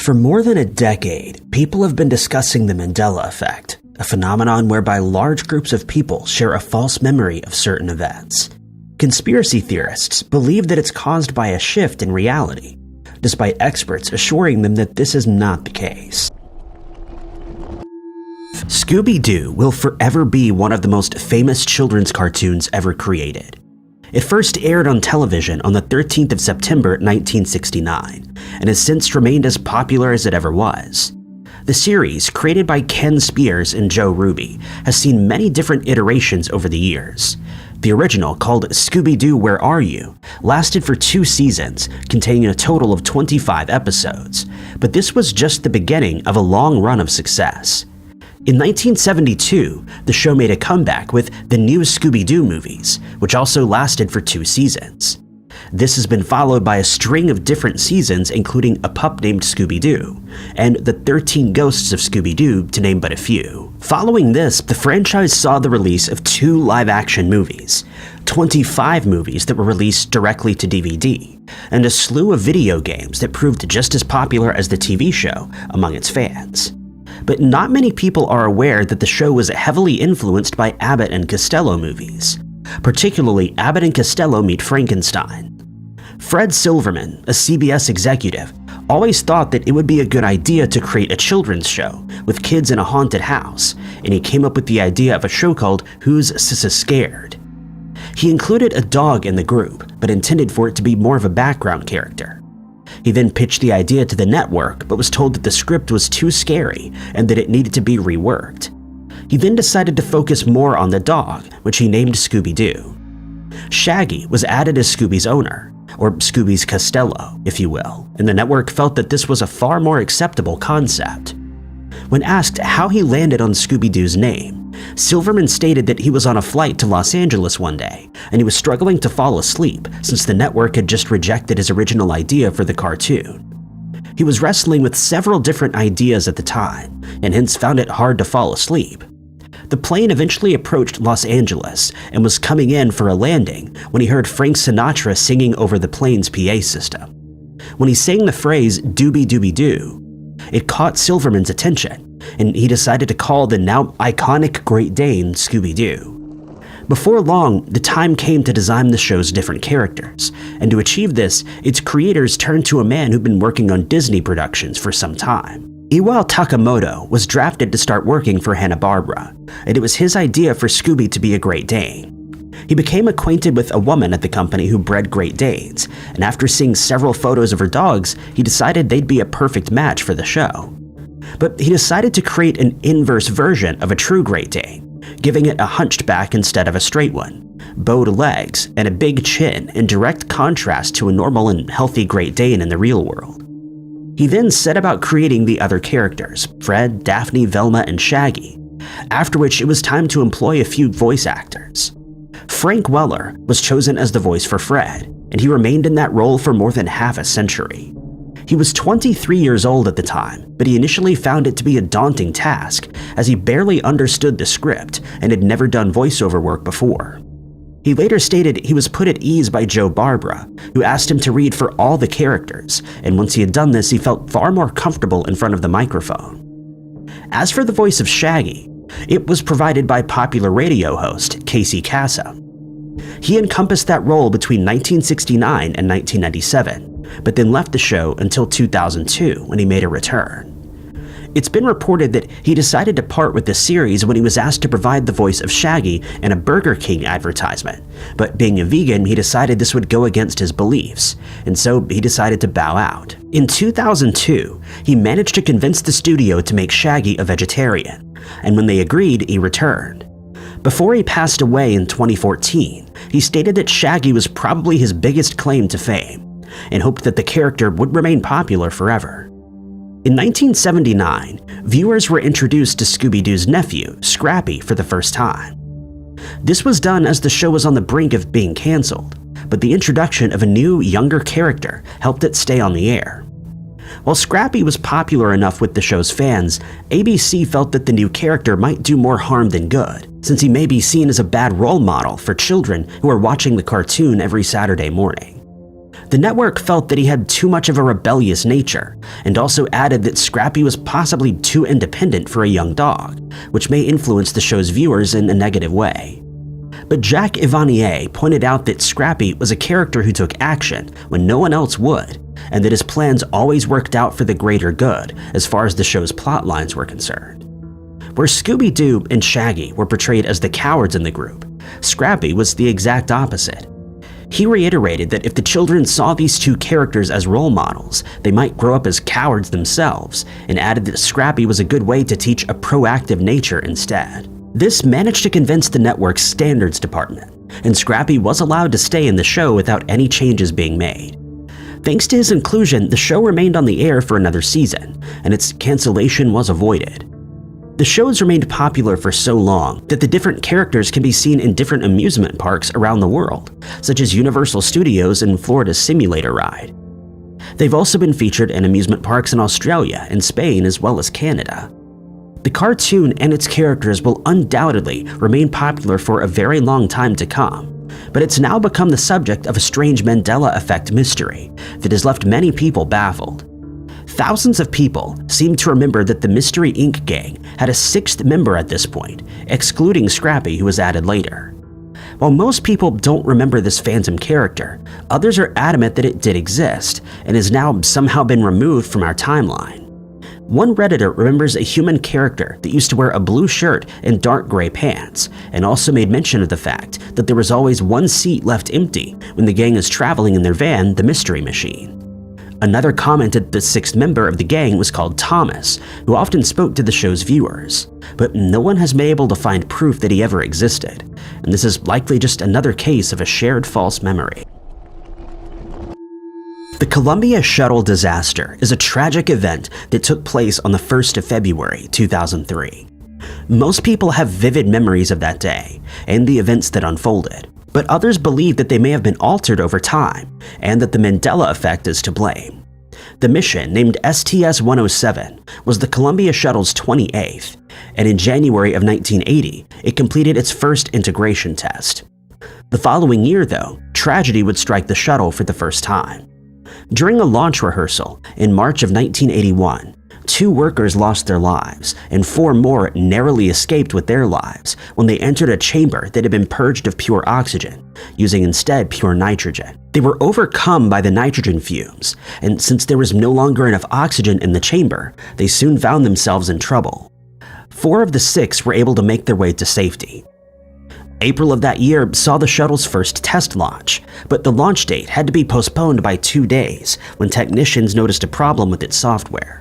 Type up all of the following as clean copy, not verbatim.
For more than a decade, people have been discussing the Mandela effect, a phenomenon whereby large groups of people share a false memory of certain events. Conspiracy theorists believe that it's caused by a shift in reality, despite experts assuring them that this is not the case. Scooby-Doo will forever be one of the most famous children's cartoons ever created. It first aired on television on the 13th of September 1969, and has since remained as popular as it ever was. The series, created by Ken Spears and Joe Ruby, has seen many different iterations over the years. The original, called Scooby-Doo Where Are You?, lasted for 2 seasons, containing a total of 25 episodes, but this was just the beginning of a long run of success. In 1972, the show made a comeback with the new Scooby-Doo movies, which also lasted for 2 seasons. This has been followed by a string of different seasons, including A Pup Named Scooby-Doo and The 13 Ghosts of Scooby-Doo, to name but a few. Following this, the franchise saw the release of 2 live-action movies, 25 movies that were released directly to DVD, and a slew of video games that proved just as popular as the TV show among its fans. But not many people are aware that the show was heavily influenced by Abbott and Costello movies, particularly Abbott and Costello Meet Frankenstein. Fred Silverman, a CBS executive, always thought that it would be a good idea to create a children's show with kids in a haunted house, and he came up with the idea of a show called Who's Sissa Scared? He included a dog in the group, but intended for it to be more of a background character. He then pitched the idea to the network, but was told that the script was too scary and that it needed to be reworked. He then decided to focus more on the dog, which he named Scooby-Doo. Shaggy was added as Scooby's owner, or Scooby's Costello, if you will, and the network felt that this was a far more acceptable concept. When asked how he landed on Scooby-Doo's name, Silverman stated that he was on a flight to Los Angeles one day, and he was struggling to fall asleep since the network had just rejected his original idea for the cartoon. He was wrestling with several different ideas at the time, and hence found it hard to fall asleep. The plane eventually approached Los Angeles and was coming in for a landing when he heard Frank Sinatra singing over the plane's PA system. When he sang the phrase "Doobie Doobie Doo," it caught Silverman's attention, and he decided to call the now iconic Great Dane Scooby-Doo. Before long, the time came to design the show's different characters, and to achieve this, its creators turned to a man who'd been working on Disney productions for some time. Iwao Takamoto was drafted to start working for Hanna-Barbera, and it was his idea for Scooby to be a Great Dane. He became acquainted with a woman at the company who bred Great Danes, and after seeing several photos of her dogs, he decided they'd be a perfect match for the show. But he decided to create an inverse version of a true Great Dane, giving it a hunched back instead of a straight one, bowed legs, and a big chin in direct contrast to a normal and healthy Great Dane in the real world. He then set about creating the other characters, Fred, Daphne, Velma, and Shaggy, after which it was time to employ a few voice actors. Frank Welker was chosen as the voice for Fred, and he remained in that role for more than half a century. He was 23 years old at the time, but he initially found it to be a daunting task, as he barely understood the script and had never done voiceover work before. He later stated he was put at ease by Joe Barbara, who asked him to read for all the characters, and once he had done this, he felt far more comfortable in front of the microphone. As for the voice of Shaggy, it was provided by popular radio host Casey Kasem. He encompassed that role between 1969 and 1997, but then left the show until 2002 when he made a return. It's been reported that he decided to part with the series when he was asked to provide the voice of Shaggy in a Burger King advertisement, but being a vegan, he decided this would go against his beliefs, and so he decided to bow out. In 2002, he managed to convince the studio to make Shaggy a vegetarian, and when they agreed, he returned. Before he passed away in 2014, he stated that Shaggy was probably his biggest claim to fame, and hoped that the character would remain popular forever. In 1979, viewers were introduced to Scooby-Doo's nephew, Scrappy, for the first time. This was done as the show was on the brink of being canceled, but the introduction of a new, younger character helped it stay on the air. While Scrappy was popular enough with the show's fans, ABC felt that the new character might do more harm than good, since he may be seen as a bad role model for children who are watching the cartoon every Saturday morning. The network felt that he had too much of a rebellious nature, and also added that Scrappy was possibly too independent for a young dog, which may influence the show's viewers in a negative way. But Jack Ivanier pointed out that Scrappy was a character who took action when no one else would, and that his plans always worked out for the greater good as far as the show's plot lines were concerned. Where Scooby-Doo and Shaggy were portrayed as the cowards in the group, Scrappy was the exact opposite. He reiterated that if the children saw these two characters as role models, they might grow up as cowards themselves, and added that Scrappy was a good way to teach a proactive nature instead. This managed to convince the network's standards department, and Scrappy was allowed to stay in the show without any changes being made. Thanks to his inclusion, the show remained on the air for another season, and its cancellation was avoided. The show has remained popular for so long that the different characters can be seen in different amusement parks around the world, such as Universal Studios and Florida's Simulator Ride. They've also been featured in amusement parks in Australia and Spain as well as Canada. The cartoon and its characters will undoubtedly remain popular for a very long time to come, but it's now become the subject of a strange Mandela effect mystery that has left many people baffled. Thousands of people seem to remember that the Mystery Inc. gang had a sixth member at this point, excluding Scrappy, who was added later. While most people don't remember this phantom character, others are adamant that it did exist and has now somehow been removed from our timeline. One Redditor remembers a human character that used to wear a blue shirt and dark gray pants, and also made mention of the fact that there was always one seat left empty when the gang is traveling in their van, the Mystery Machine. Another commented that the sixth member of the gang was called Thomas, who often spoke to the show's viewers, but no one has been able to find proof that he ever existed, and this is likely just another case of a shared false memory. The Columbia Shuttle disaster is a tragic event that took place on the 1st of February 2003. Most people have vivid memories of that day and the events that unfolded, but others believe that they may have been altered over time and that the Mandela effect is to blame. The mission, named STS-107, was the Columbia Shuttle's 28th, and in January of 1980, it completed its first integration test. The following year, though, tragedy would strike the shuttle for the first time. During a launch rehearsal in March of 1981, 2 workers lost their lives, and 4 more narrowly escaped with their lives when they entered a chamber that had been purged of pure oxygen, using instead pure nitrogen. They were overcome by the nitrogen fumes, and since there was no longer enough oxygen in the chamber, they soon found themselves in trouble. 4 of the 6 were able to make their way to safety. April of that year saw the shuttle's first test launch, but the launch date had to be postponed by 2 days when technicians noticed a problem with its software.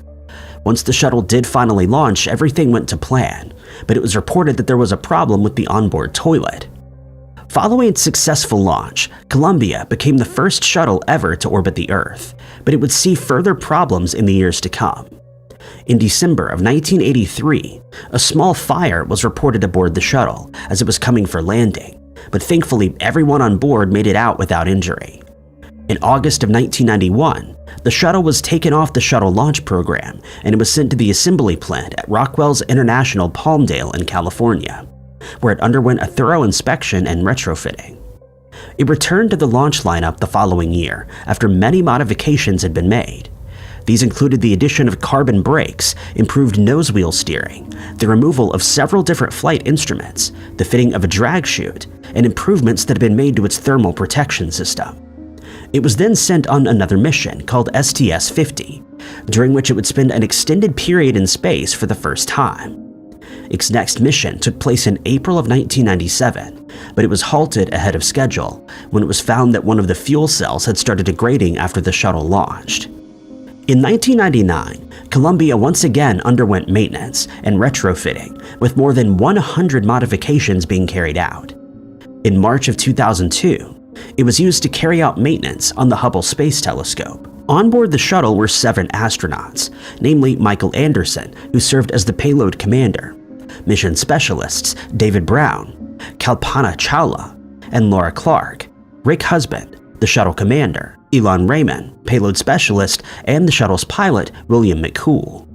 Once the shuttle did finally launch, everything went to plan, but it was reported that there was a problem with the onboard toilet. Following its successful launch, Columbia became the first shuttle ever to orbit the Earth, but it would see further problems in the years to come. In December of 1983, a small fire was reported aboard the shuttle as it was coming for landing, but thankfully everyone on board made it out without injury. In August of 1991, the shuttle was taken off the shuttle launch program and it was sent to the assembly plant at Rockwell's International Palmdale in California, where it underwent a thorough inspection and retrofitting. It returned to the launch lineup the following year after many modifications had been made. These included the addition of carbon brakes, improved nose wheel steering, the removal of several different flight instruments, the fitting of a drag chute, and improvements that had been made to its thermal protection system. It was then sent on another mission called STS-50, during which it would spend an extended period in space for the first time. Its next mission took place in April of 1997, but it was halted ahead of schedule when it was found that one of the fuel cells had started degrading after the shuttle launched. In 1999, Columbia once again underwent maintenance and retrofitting, with more than 100 modifications being carried out. In March of 2002, it was used to carry out maintenance on the Hubble Space Telescope. On board the shuttle were 7 astronauts, namely Michael Anderson, who served as the payload commander, mission specialists David Brown, Kalpana Chawla, and Laura Clark, Rick Husband, the shuttle commander, Elon Raymond, payload specialist, and the shuttle's pilot, William McCool.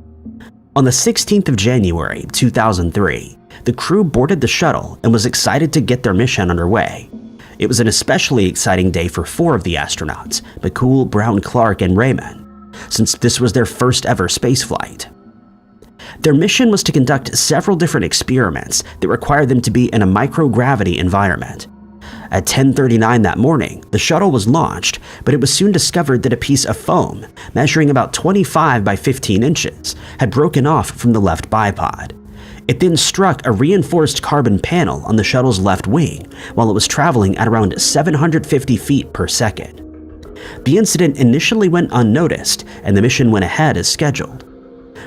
On the 16th of January 2003, the crew boarded the shuttle and was excited to get their mission underway. It was an especially exciting day for 4 of the astronauts, McCool, Brown, Clark, and Raymond, since this was their first ever spaceflight. Their mission was to conduct several different experiments that required them to be in a microgravity environment. At 10:39 that morning, the shuttle was launched, but it was soon discovered that a piece of foam, measuring about 25 by 15 inches, had broken off from the left bipod. It then struck a reinforced carbon panel on the shuttle's left wing while it was traveling at around 750 feet per second. The incident initially went unnoticed, and the mission went ahead as scheduled.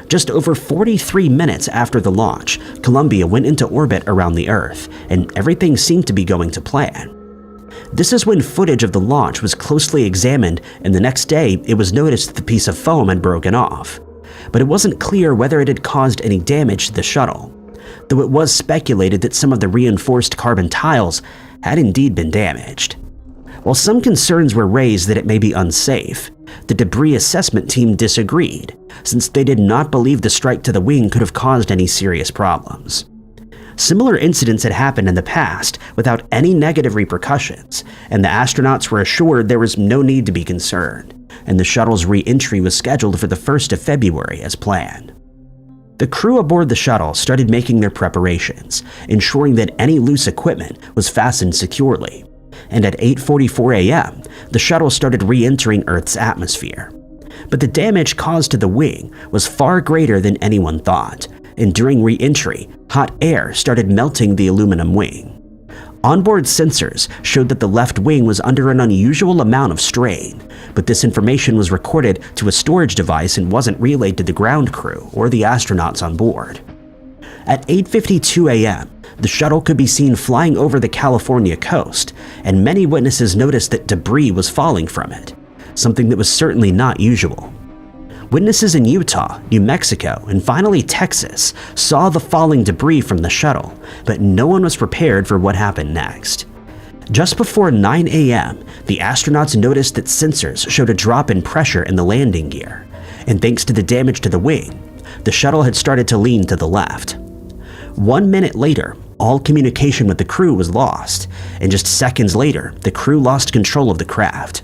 Just over 43 minutes after the launch, Columbia went into orbit around the Earth, and everything seemed to be going to plan. This is when footage of the launch was closely examined, and the next day it was noticed that the piece of foam had broken off. But it wasn't clear whether it had caused any damage to the shuttle, though it was speculated that some of the reinforced carbon tiles had indeed been damaged. While some concerns were raised that it may be unsafe, the debris assessment team disagreed, since they did not believe the strike to the wing could have caused any serious problems. Similar incidents had happened in the past without any negative repercussions, and the astronauts were assured there was no need to be concerned, and the shuttle's re-entry was scheduled for the 1st of February as planned. The crew aboard the shuttle started making their preparations, ensuring that any loose equipment was fastened securely, and at 8:44 a.m., the shuttle started re-entering Earth's atmosphere. But the damage caused to the wing was far greater than anyone thought, and during re-entry, hot air started melting the aluminum wing. Onboard sensors showed that the left wing was under an unusual amount of strain, but this information was recorded to a storage device and wasn't relayed to the ground crew or the astronauts on board. At 8:52 a.m., the shuttle could be seen flying over the California coast, and many witnesses noticed that debris was falling from it, something that was certainly not usual. Witnesses in Utah, New Mexico, and finally Texas saw the falling debris from the shuttle, but no one was prepared for what happened next. Just before 9 a.m., the astronauts noticed that sensors showed a drop in pressure in the landing gear, and thanks to the damage to the wing, the shuttle had started to lean to the left. 1 minute later, all communication with the crew was lost, and just seconds later, the crew lost control of the craft.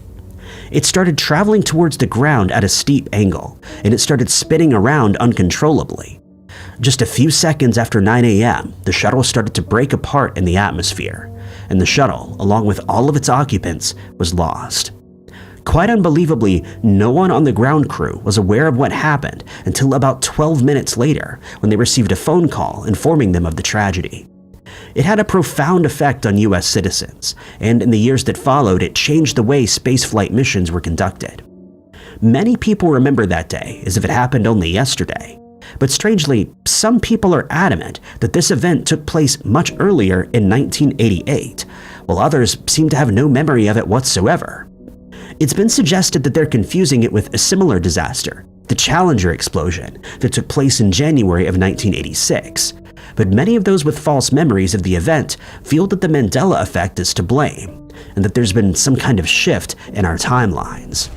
It started traveling towards the ground at a steep angle, and it started spinning around uncontrollably. Just a few seconds after 9 a.m., the shuttle started to break apart in the atmosphere, and the shuttle, along with all of its occupants, was lost. Quite unbelievably, no one on the ground crew was aware of what happened until about 12 minutes later, when they received a phone call informing them of the tragedy. It had a profound effect on U.S. citizens, and in the years that followed, it changed the way spaceflight missions were conducted. Many people remember that day as if it happened only yesterday, but strangely, some people are adamant that this event took place much earlier in 1988, while others seem to have no memory of it whatsoever. It's been suggested that they're confusing it with a similar disaster, the Challenger explosion, that took place in January of 1986. But many of those with false memories of the event feel that the Mandela effect is to blame, and that there's been some kind of shift in our timelines.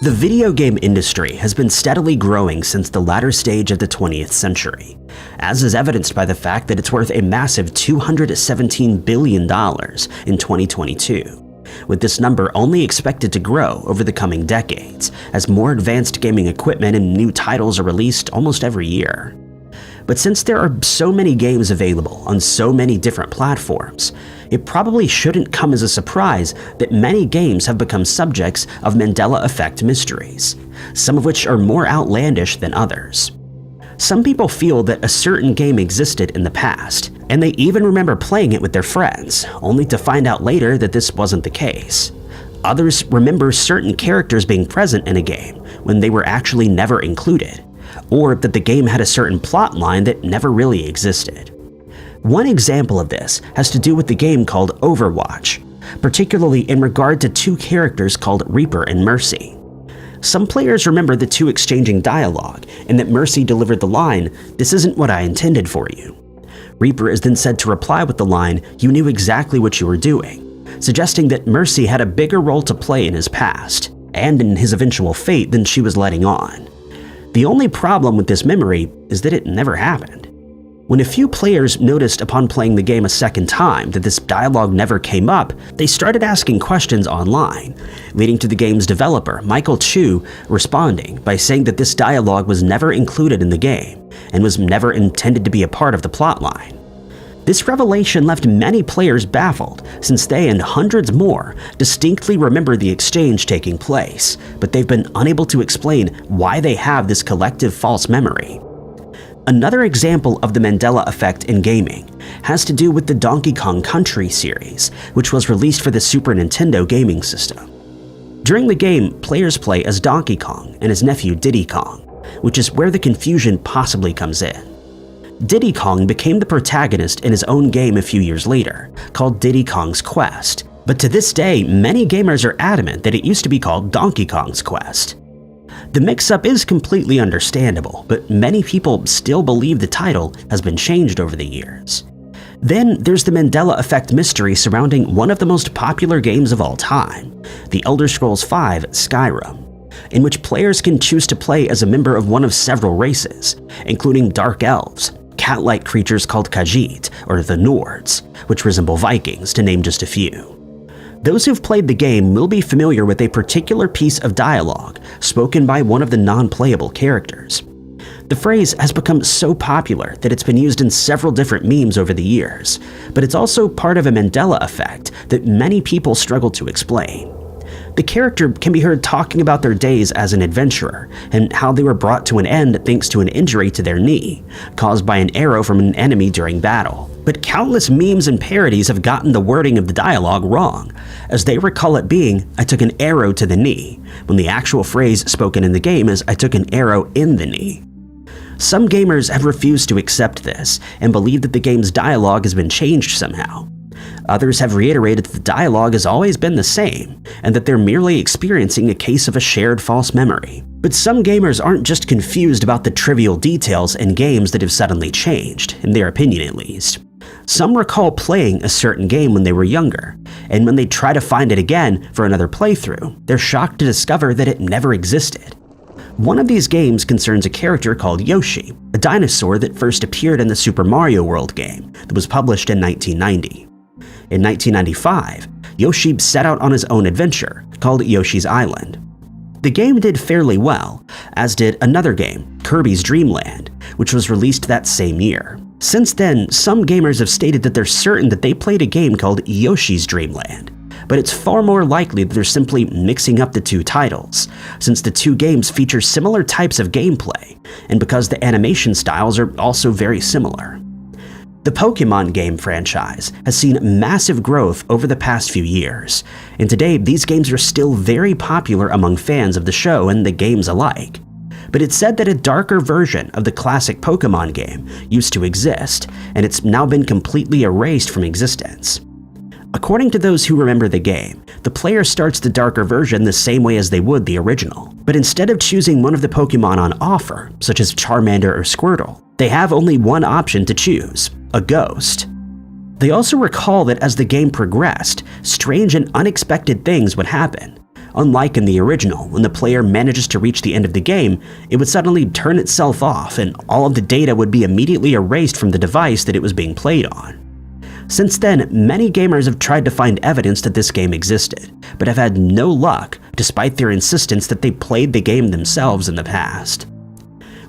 The video game industry has been steadily growing since the latter stage of the 20th century, as is evidenced by the fact that it's worth a massive $217 billion in 2022. With this number only expected to grow over the coming decades, as more advanced gaming equipment and new titles are released almost every year. But since there are so many games available on so many different platforms, it probably shouldn't come as a surprise that many games have become subjects of Mandela effect mysteries, some of which are more outlandish than others. Some people feel that a certain game existed in the past, and they even remember playing it with their friends, only to find out later that this wasn't the case. Others remember certain characters being present in a game when they were actually never included, or that the game had a certain plot line that never really existed. One example of this has to do with the game called Overwatch, particularly in regard to two characters called Reaper and Mercy. Some players remember the two exchanging dialogue, and that Mercy delivered the line, "This isn't what I intended for you." Reaper is then said to reply with the line, "You knew exactly what you were doing," suggesting that Mercy had a bigger role to play in his past, and in his eventual fate than she was letting on. The only problem with this memory is that it never happened. When a few players noticed upon playing the game a second time that this dialogue never came up, they started asking questions online, leading to the game's developer, Michael Chu, responding by saying that this dialogue was never included in the game and was never intended to be a part of the plotline. This revelation left many players baffled, since they and hundreds more distinctly remember the exchange taking place, but they've been unable to explain why they have this collective false memory. Another example of the Mandela effect in gaming has to do with the Donkey Kong Country series, which was released for the Super Nintendo gaming system. During the game, players play as Donkey Kong and his nephew Diddy Kong, which is where the confusion possibly comes in. Diddy Kong became the protagonist in his own game a few years later, called Diddy Kong's Quest, but to this day, many gamers are adamant that it used to be called Donkey Kong's Quest. The mix-up is completely understandable, but many people still believe the title has been changed over the years. Then there's the Mandela effect mystery surrounding one of the most popular games of all time, The Elder Scrolls V: Skyrim, in which players can choose to play as a member of one of several races, including dark elves, cat-like creatures called Khajiit, or the Nords, which resemble Vikings, to name just a few. Those who've played the game will be familiar with a particular piece of dialogue spoken by one of the non-playable characters. The phrase has become so popular that it's been used in several different memes over the years, but it's also part of a Mandela effect that many people struggle to explain. The character can be heard talking about their days as an adventurer and how they were brought to an end thanks to an injury to their knee, caused by an arrow from an enemy during battle. But countless memes and parodies have gotten the wording of the dialogue wrong, as they recall it being, "I took an arrow to the knee," when the actual phrase spoken in the game is, "I took an arrow in the knee." Some gamers have refused to accept this and believe that the game's dialogue has been changed somehow. Others have reiterated that the dialogue has always been the same, and that they're merely experiencing a case of a shared false memory. But some gamers aren't just confused about the trivial details in games that have suddenly changed, in their opinion at least. Some recall playing a certain game when they were younger, and when they try to find it again for another playthrough, they're shocked to discover that it never existed. One of these games concerns a character called Yoshi, a dinosaur that first appeared in the Super Mario World game that was published in 1990. In 1995, Yoshi set out on his own adventure, called Yoshi's Island. The game did fairly well, as did another game, Kirby's Dream Land, which was released that same year. Since then, some gamers have stated that they're certain that they played a game called Yoshi's Dream Land, but it's far more likely that they're simply mixing up the two titles, since the two games feature similar types of gameplay, and because the animation styles are also very similar. The Pokemon game franchise has seen massive growth over the past few years, and today these games are still very popular among fans of the show and the games alike. But it's said that a darker version of the classic Pokemon game used to exist, and it's now been completely erased from existence. According to those who remember the game, the player starts the darker version the same way as they would the original, but instead of choosing one of the Pokemon on offer, such as Charmander or Squirtle, they have only one option to choose: a ghost. They also recall that as the game progressed, strange and unexpected things would happen. Unlike in the original, when the player manages to reach the end of the game, it would suddenly turn itself off and all of the data would be immediately erased from the device that it was being played on. Since then, many gamers have tried to find evidence that this game existed, but have had no luck despite their insistence that they played the game themselves in the past.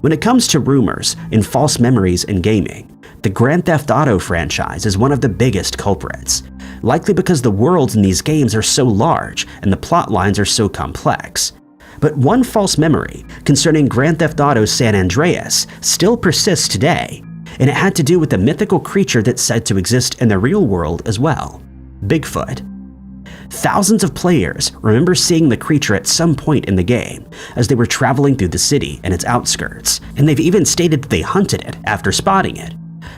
When it comes to rumors and false memories in gaming, the Grand Theft Auto franchise is one of the biggest culprits, likely because the worlds in these games are so large and the plot lines are so complex. But one false memory concerning Grand Theft Auto San Andreas still persists today, and it had to do with a mythical creature that's said to exist in the real world as well: Bigfoot. Thousands of players remember seeing the creature at some point in the game as they were traveling through the city and its outskirts, and they've even stated that they hunted it after spotting it.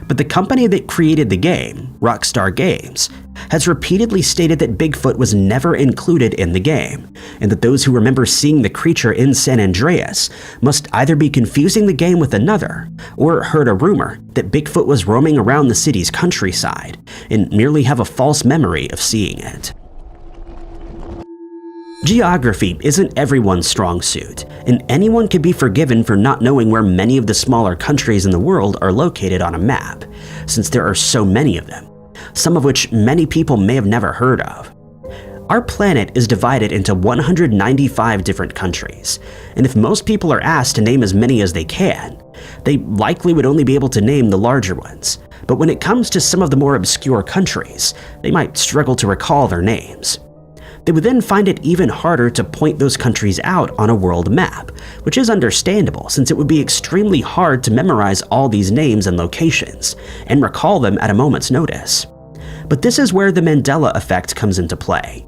But the company that created the game, Rockstar Games, has repeatedly stated that Bigfoot was never included in the game, and that those who remember seeing the creature in San Andreas must either be confusing the game with another, or heard a rumor that Bigfoot was roaming around the city's countryside and merely have a false memory of seeing it. Geography isn't everyone's strong suit, and anyone can be forgiven for not knowing where many of the smaller countries in the world are located on a map, since there are so many of them, some of which many people may have never heard of. Our planet is divided into 195 different countries, and if most people are asked to name as many as they can, they likely would only be able to name the larger ones. But when it comes to some of the more obscure countries, they might struggle to recall their names. They would then find it even harder to point those countries out on a world map, which is understandable since it would be extremely hard to memorize all these names and locations, and recall them at a moment's notice. But this is where the Mandela effect comes into play.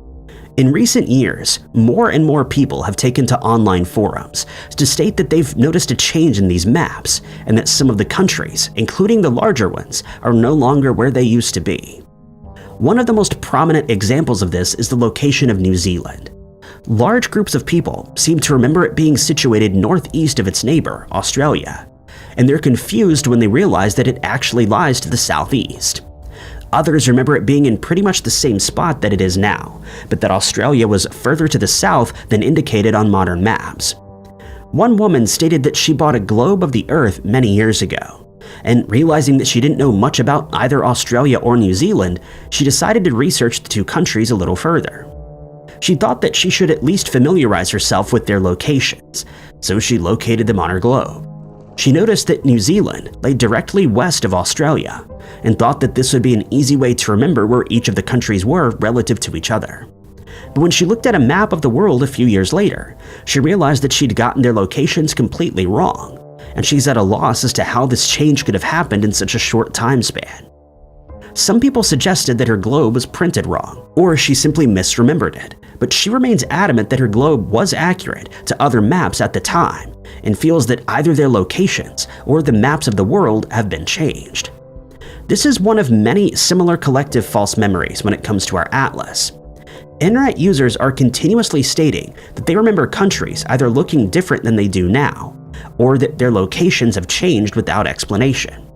In recent years, more and more people have taken to online forums to state that they've noticed a change in these maps and that some of the countries, including the larger ones, are no longer where they used to be. One of the most prominent examples of this is the location of New Zealand. Large groups of people seem to remember it being situated northeast of its neighbor, Australia, and they're confused when they realize that it actually lies to the southeast. Others remember it being in pretty much the same spot that it is now, but that Australia was further to the south than indicated on modern maps. One woman stated that she bought a globe of the Earth many years ago, and realizing that she didn't know much about either Australia or New Zealand, she decided to research the two countries a little further. She thought that she should at least familiarize herself with their locations, so she located them on her globe. She noticed that New Zealand lay directly west of Australia, and thought that this would be an easy way to remember where each of the countries were relative to each other. But when she looked at a map of the world a few years later, she realized that she'd gotten their locations completely wrong, and she's at a loss as to how this change could have happened in such a short time span. Some people suggested that her globe was printed wrong, or she simply misremembered it, but she remains adamant that her globe was accurate to other maps at the time, and feels that either their locations or the maps of the world have been changed. This is one of many similar collective false memories when it comes to our atlas. Internet users are continuously stating that they remember countries either looking different than they do now, or that their locations have changed without explanation.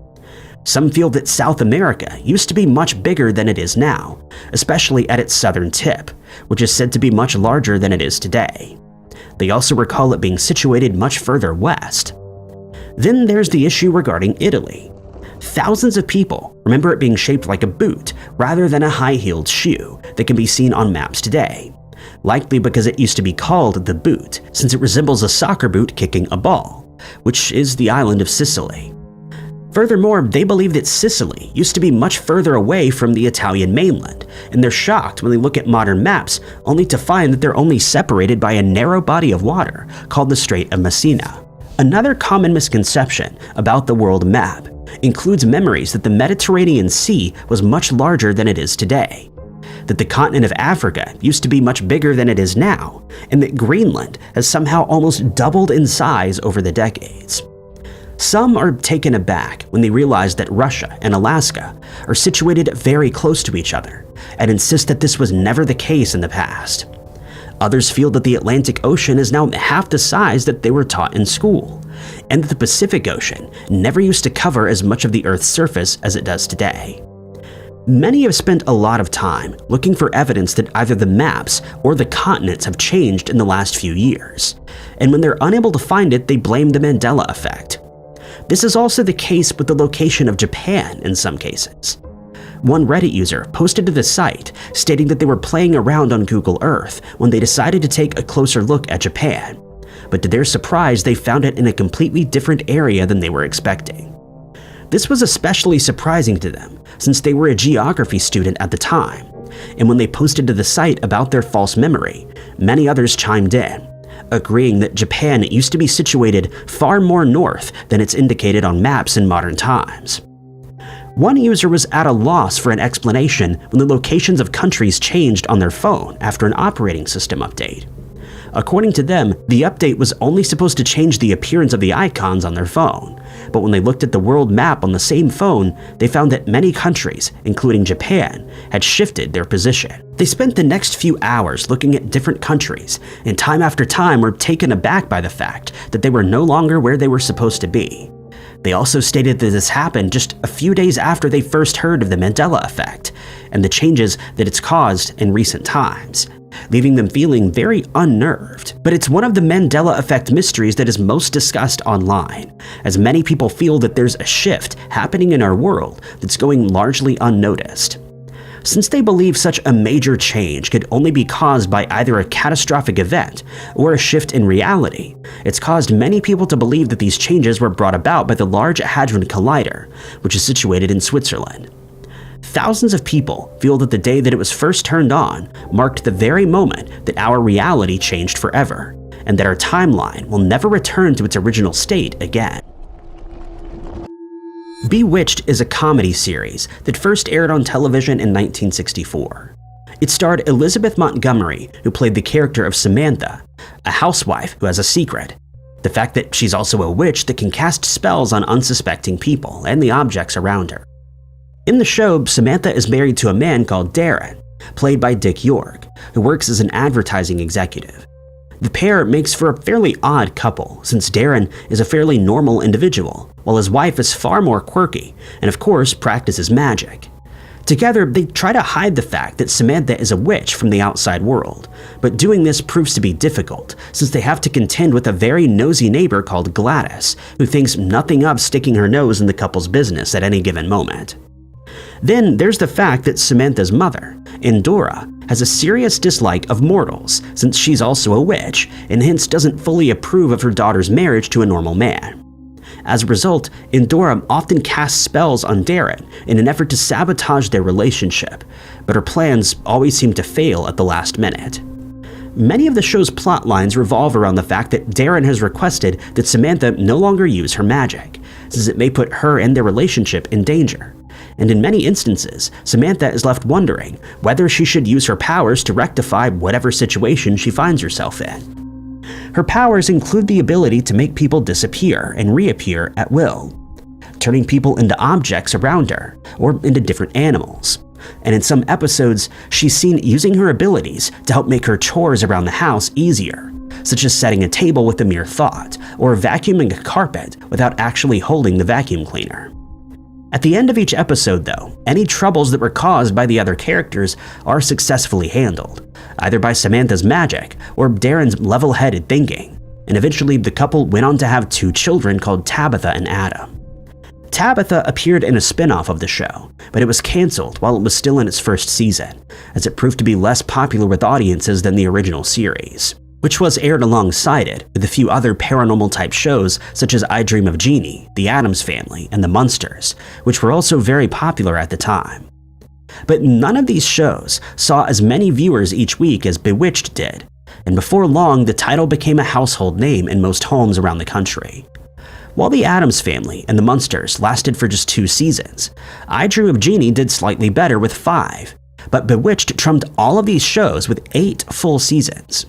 Some feel that South America used to be much bigger than it is now, especially at its southern tip, which is said to be much larger than it is today. They also recall it being situated much further west. Then there's the issue regarding Italy. Thousands of people remember it being shaped like a boot rather than a high-heeled shoe that can be seen on maps today, likely because it used to be called the boot since it resembles a soccer boot kicking a ball, which is the island of Sicily. Furthermore, they believe that Sicily used to be much further away from the Italian mainland, and they're shocked when they look at modern maps only to find that they're only separated by a narrow body of water called the Strait of Messina. Another common misconception about the world map includes memories that the Mediterranean Sea was much larger than it is today, that the continent of Africa used to be much bigger than it is now, and that Greenland has somehow almost doubled in size over the decades. Some are taken aback when they realize that Russia and Alaska are situated very close to each other, and insist that this was never the case in the past. Others feel that the Atlantic Ocean is now half the size that they were taught in school, and that the Pacific Ocean never used to cover as much of the Earth's surface as it does today. Many have spent a lot of time looking for evidence that either the maps or the continents have changed in the last few years, and when they're unable to find it, they blame the Mandela effect. This is also the case with the location of Japan in some cases. One Reddit user posted to the site stating that they were playing around on Google Earth when they decided to take a closer look at Japan, but to their surprise they found it in a completely different area than they were expecting. This was especially surprising to them since they were a geography student at the time, and when they posted to the site about their false memory, many others chimed in, agreeing that Japan used to be situated far more north than it's indicated on maps in modern times. One user was at a loss for an explanation when the locations of countries changed on their phone after an operating system update. According to them, the update was only supposed to change the appearance of the icons on their phone, but when they looked at the world map on the same phone, they found that many countries, including Japan, had shifted their position. They spent the next few hours looking at different countries, and time after time were taken aback by the fact that they were no longer where they were supposed to be. They also stated that this happened just a few days after they first heard of the Mandela effect and the changes that it's caused in recent times, leaving them feeling very unnerved. But it's one of the Mandela effect mysteries that is most discussed online, as many people feel that there's a shift happening in our world that's going largely unnoticed. Since they believe such a major change could only be caused by either a catastrophic event or a shift in reality, it's caused many people to believe that these changes were brought about by the Large Hadron Collider, which is situated in Switzerland. Thousands of people feel that the day that it was first turned on marked the very moment that our reality changed forever, and that our timeline will never return to its original state again. Bewitched is a comedy series that first aired on television in 1964. It starred Elizabeth Montgomery, who played the character of Samantha, a housewife who has a secret: the fact that she's also a witch that can cast spells on unsuspecting people and the objects around her. In the show, Samantha is married to a man called Darren, played by Dick York, who works as an advertising executive. The pair makes for a fairly odd couple, since Darren is a fairly normal individual, while his wife is far more quirky and of course practices magic. Together, they try to hide the fact that Samantha is a witch from the outside world, but doing this proves to be difficult since they have to contend with a very nosy neighbor called Gladys, who thinks nothing of sticking her nose in the couple's business at any given moment. Then there's the fact that Samantha's mother, Endora, has a serious dislike of mortals since she's also a witch and hence doesn't fully approve of her daughter's marriage to a normal man. As a result, Endora often casts spells on Darren in an effort to sabotage their relationship, but her plans always seem to fail at the last minute. Many of the show's plot lines revolve around the fact that Darren has requested that Samantha no longer use her magic, since it may put her and their relationship in danger. And in many instances, Samantha is left wondering whether she should use her powers to rectify whatever situation she finds herself in. Her powers include the ability to make people disappear and reappear at will, turning people into objects around her or into different animals. And in some episodes, she's seen using her abilities to help make her chores around the house easier, such as setting a table with a mere thought or vacuuming a carpet without actually holding the vacuum cleaner. At the end of each episode, though, any troubles that were caused by the other characters are successfully handled, either by Samantha's magic or Darren's level-headed thinking, and eventually the couple went on to have 2 children called Tabitha and Adam. Tabitha appeared in a spin-off of the show, but it was canceled while it was still in its first season, as it proved to be less popular with audiences than the original series, which was aired alongside it with a few other paranormal-type shows such as I Dream of Jeannie, The Addams Family, and The Munsters, which were also very popular at the time. But none of these shows saw as many viewers each week as Bewitched did, and before long the title became a household name in most homes around the country. While The Addams Family and The Munsters lasted for just 2 seasons, I Dream of Jeannie did slightly better with 5, but Bewitched trumped all of these shows with 8 full seasons.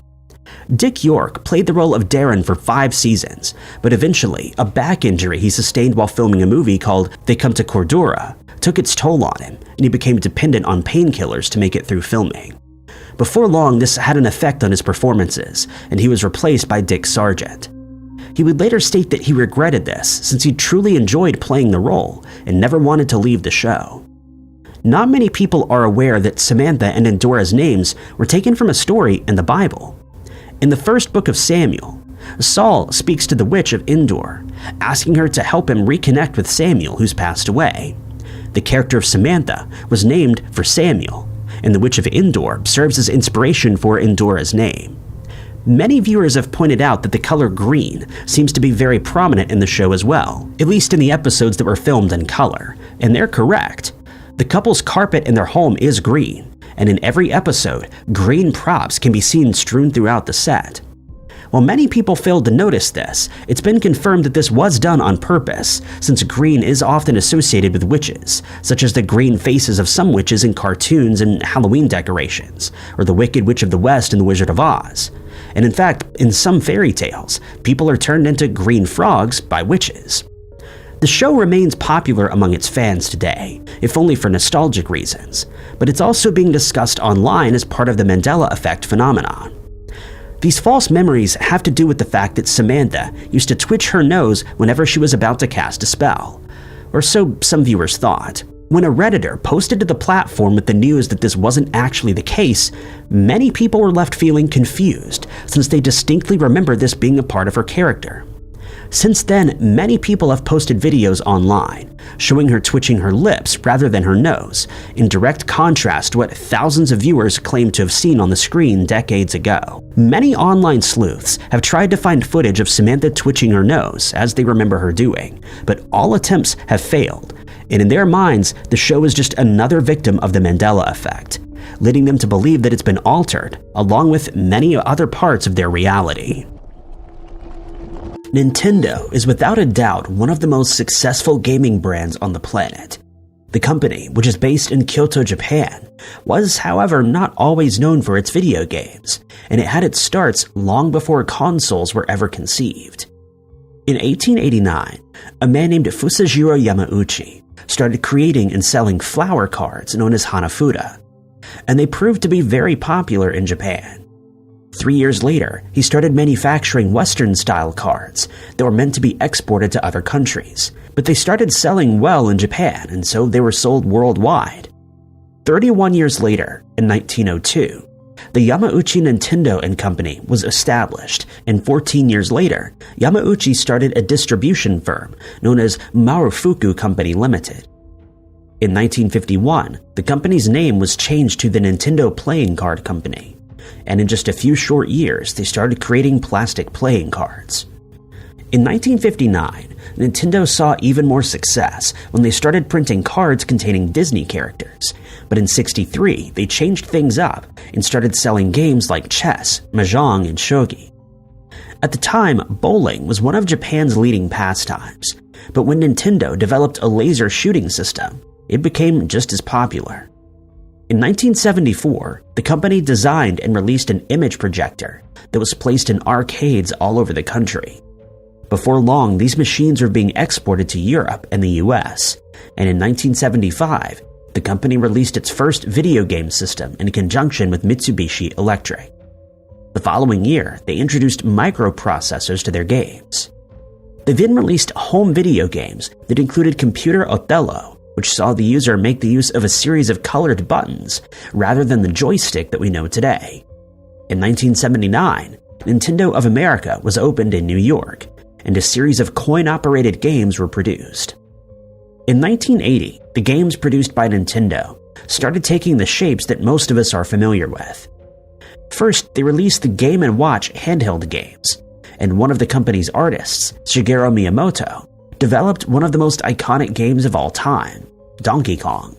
Dick York played the role of Darren for 5 seasons, but eventually a back injury he sustained while filming a movie called They Come to Cordura took its toll on him, and he became dependent on painkillers to make it through filming. Before long, this had an effect on his performances, and he was replaced by Dick Sargent. He would later state that he regretted this since he truly enjoyed playing the role and never wanted to leave the show. Not many people are aware that Samantha and Endora's names were taken from a story in the Bible. In the first book of Samuel, Saul speaks to the witch of Endor, asking her to help him reconnect with Samuel, who's passed away. The character of Samantha was named for Samuel, and the witch of Endor serves as inspiration for Endora's name. Many viewers have pointed out that the color green seems to be very prominent in the show as well, at least in the episodes that were filmed in color, and they're correct. The couple's carpet in their home is green, and in every episode, green props can be seen strewn throughout the set. While many people failed to notice this, it's been confirmed that this was done on purpose, since green is often associated with witches, such as the green faces of some witches in cartoons and Halloween decorations, or the Wicked Witch of the West in The Wizard of Oz. And in fact, in some fairy tales, people are turned into green frogs by witches. The show remains popular among its fans today, if only for nostalgic reasons, but it's also being discussed online as part of the Mandela effect phenomenon. These false memories have to do with the fact that Samantha used to twitch her nose whenever she was about to cast a spell, or so some viewers thought. When a Redditor posted to the platform with the news that this wasn't actually the case, many people were left feeling confused since they distinctly remember this being a part of her character. Since then, many people have posted videos online showing her twitching her lips rather than her nose, in direct contrast to what thousands of viewers claim to have seen on the screen decades ago. Many online sleuths have tried to find footage of Samantha twitching her nose as they remember her doing, but all attempts have failed, and in their minds, the show is just another victim of the Mandela effect, leading them to believe that it's been altered, along with many other parts of their reality. Nintendo is without a doubt one of the most successful gaming brands on the planet. The company, which is based in Kyoto, Japan, was, however, not always known for its video games, and it had its starts long before consoles were ever conceived. In 1889, a man named Fusajiro Yamauchi started creating and selling flower cards known as Hanafuda, and they proved to be very popular in Japan. 3 years later, he started manufacturing Western-style cards that were meant to be exported to other countries, but they started selling well in Japan, and so they were sold worldwide. 31 years later, in 1902, the Yamauchi Nintendo & Company was established, and 14 years later, Yamauchi started a distribution firm known as Marufuku Company Limited. In 1951, the company's name was changed to the Nintendo Playing Card Company, and in just a few short years, they started creating plastic playing cards. In 1959, Nintendo saw even more success when they started printing cards containing Disney characters, but in '63, they changed things up and started selling games like chess, mahjong, and shogi. At the time, bowling was one of Japan's leading pastimes, but when Nintendo developed a laser shooting system, it became just as popular. In 1974, the company designed and released an image projector that was placed in arcades all over the country. Before long, these machines were being exported to Europe and the US, and in 1975, the company released its first video game system in conjunction with Mitsubishi Electric. The following year, they introduced microprocessors to their games. They then released home video games that included Computer Othello, which saw the user make the use of a series of colored buttons rather than the joystick that we know today. In 1979, Nintendo of America was opened in New York, and a series of coin-operated games were produced. In 1980, the games produced by Nintendo started taking the shapes that most of us are familiar with. First, they released the Game & Watch handheld games, and one of the company's artists, Shigeru Miyamoto, developed one of the most iconic games of all time, Donkey Kong.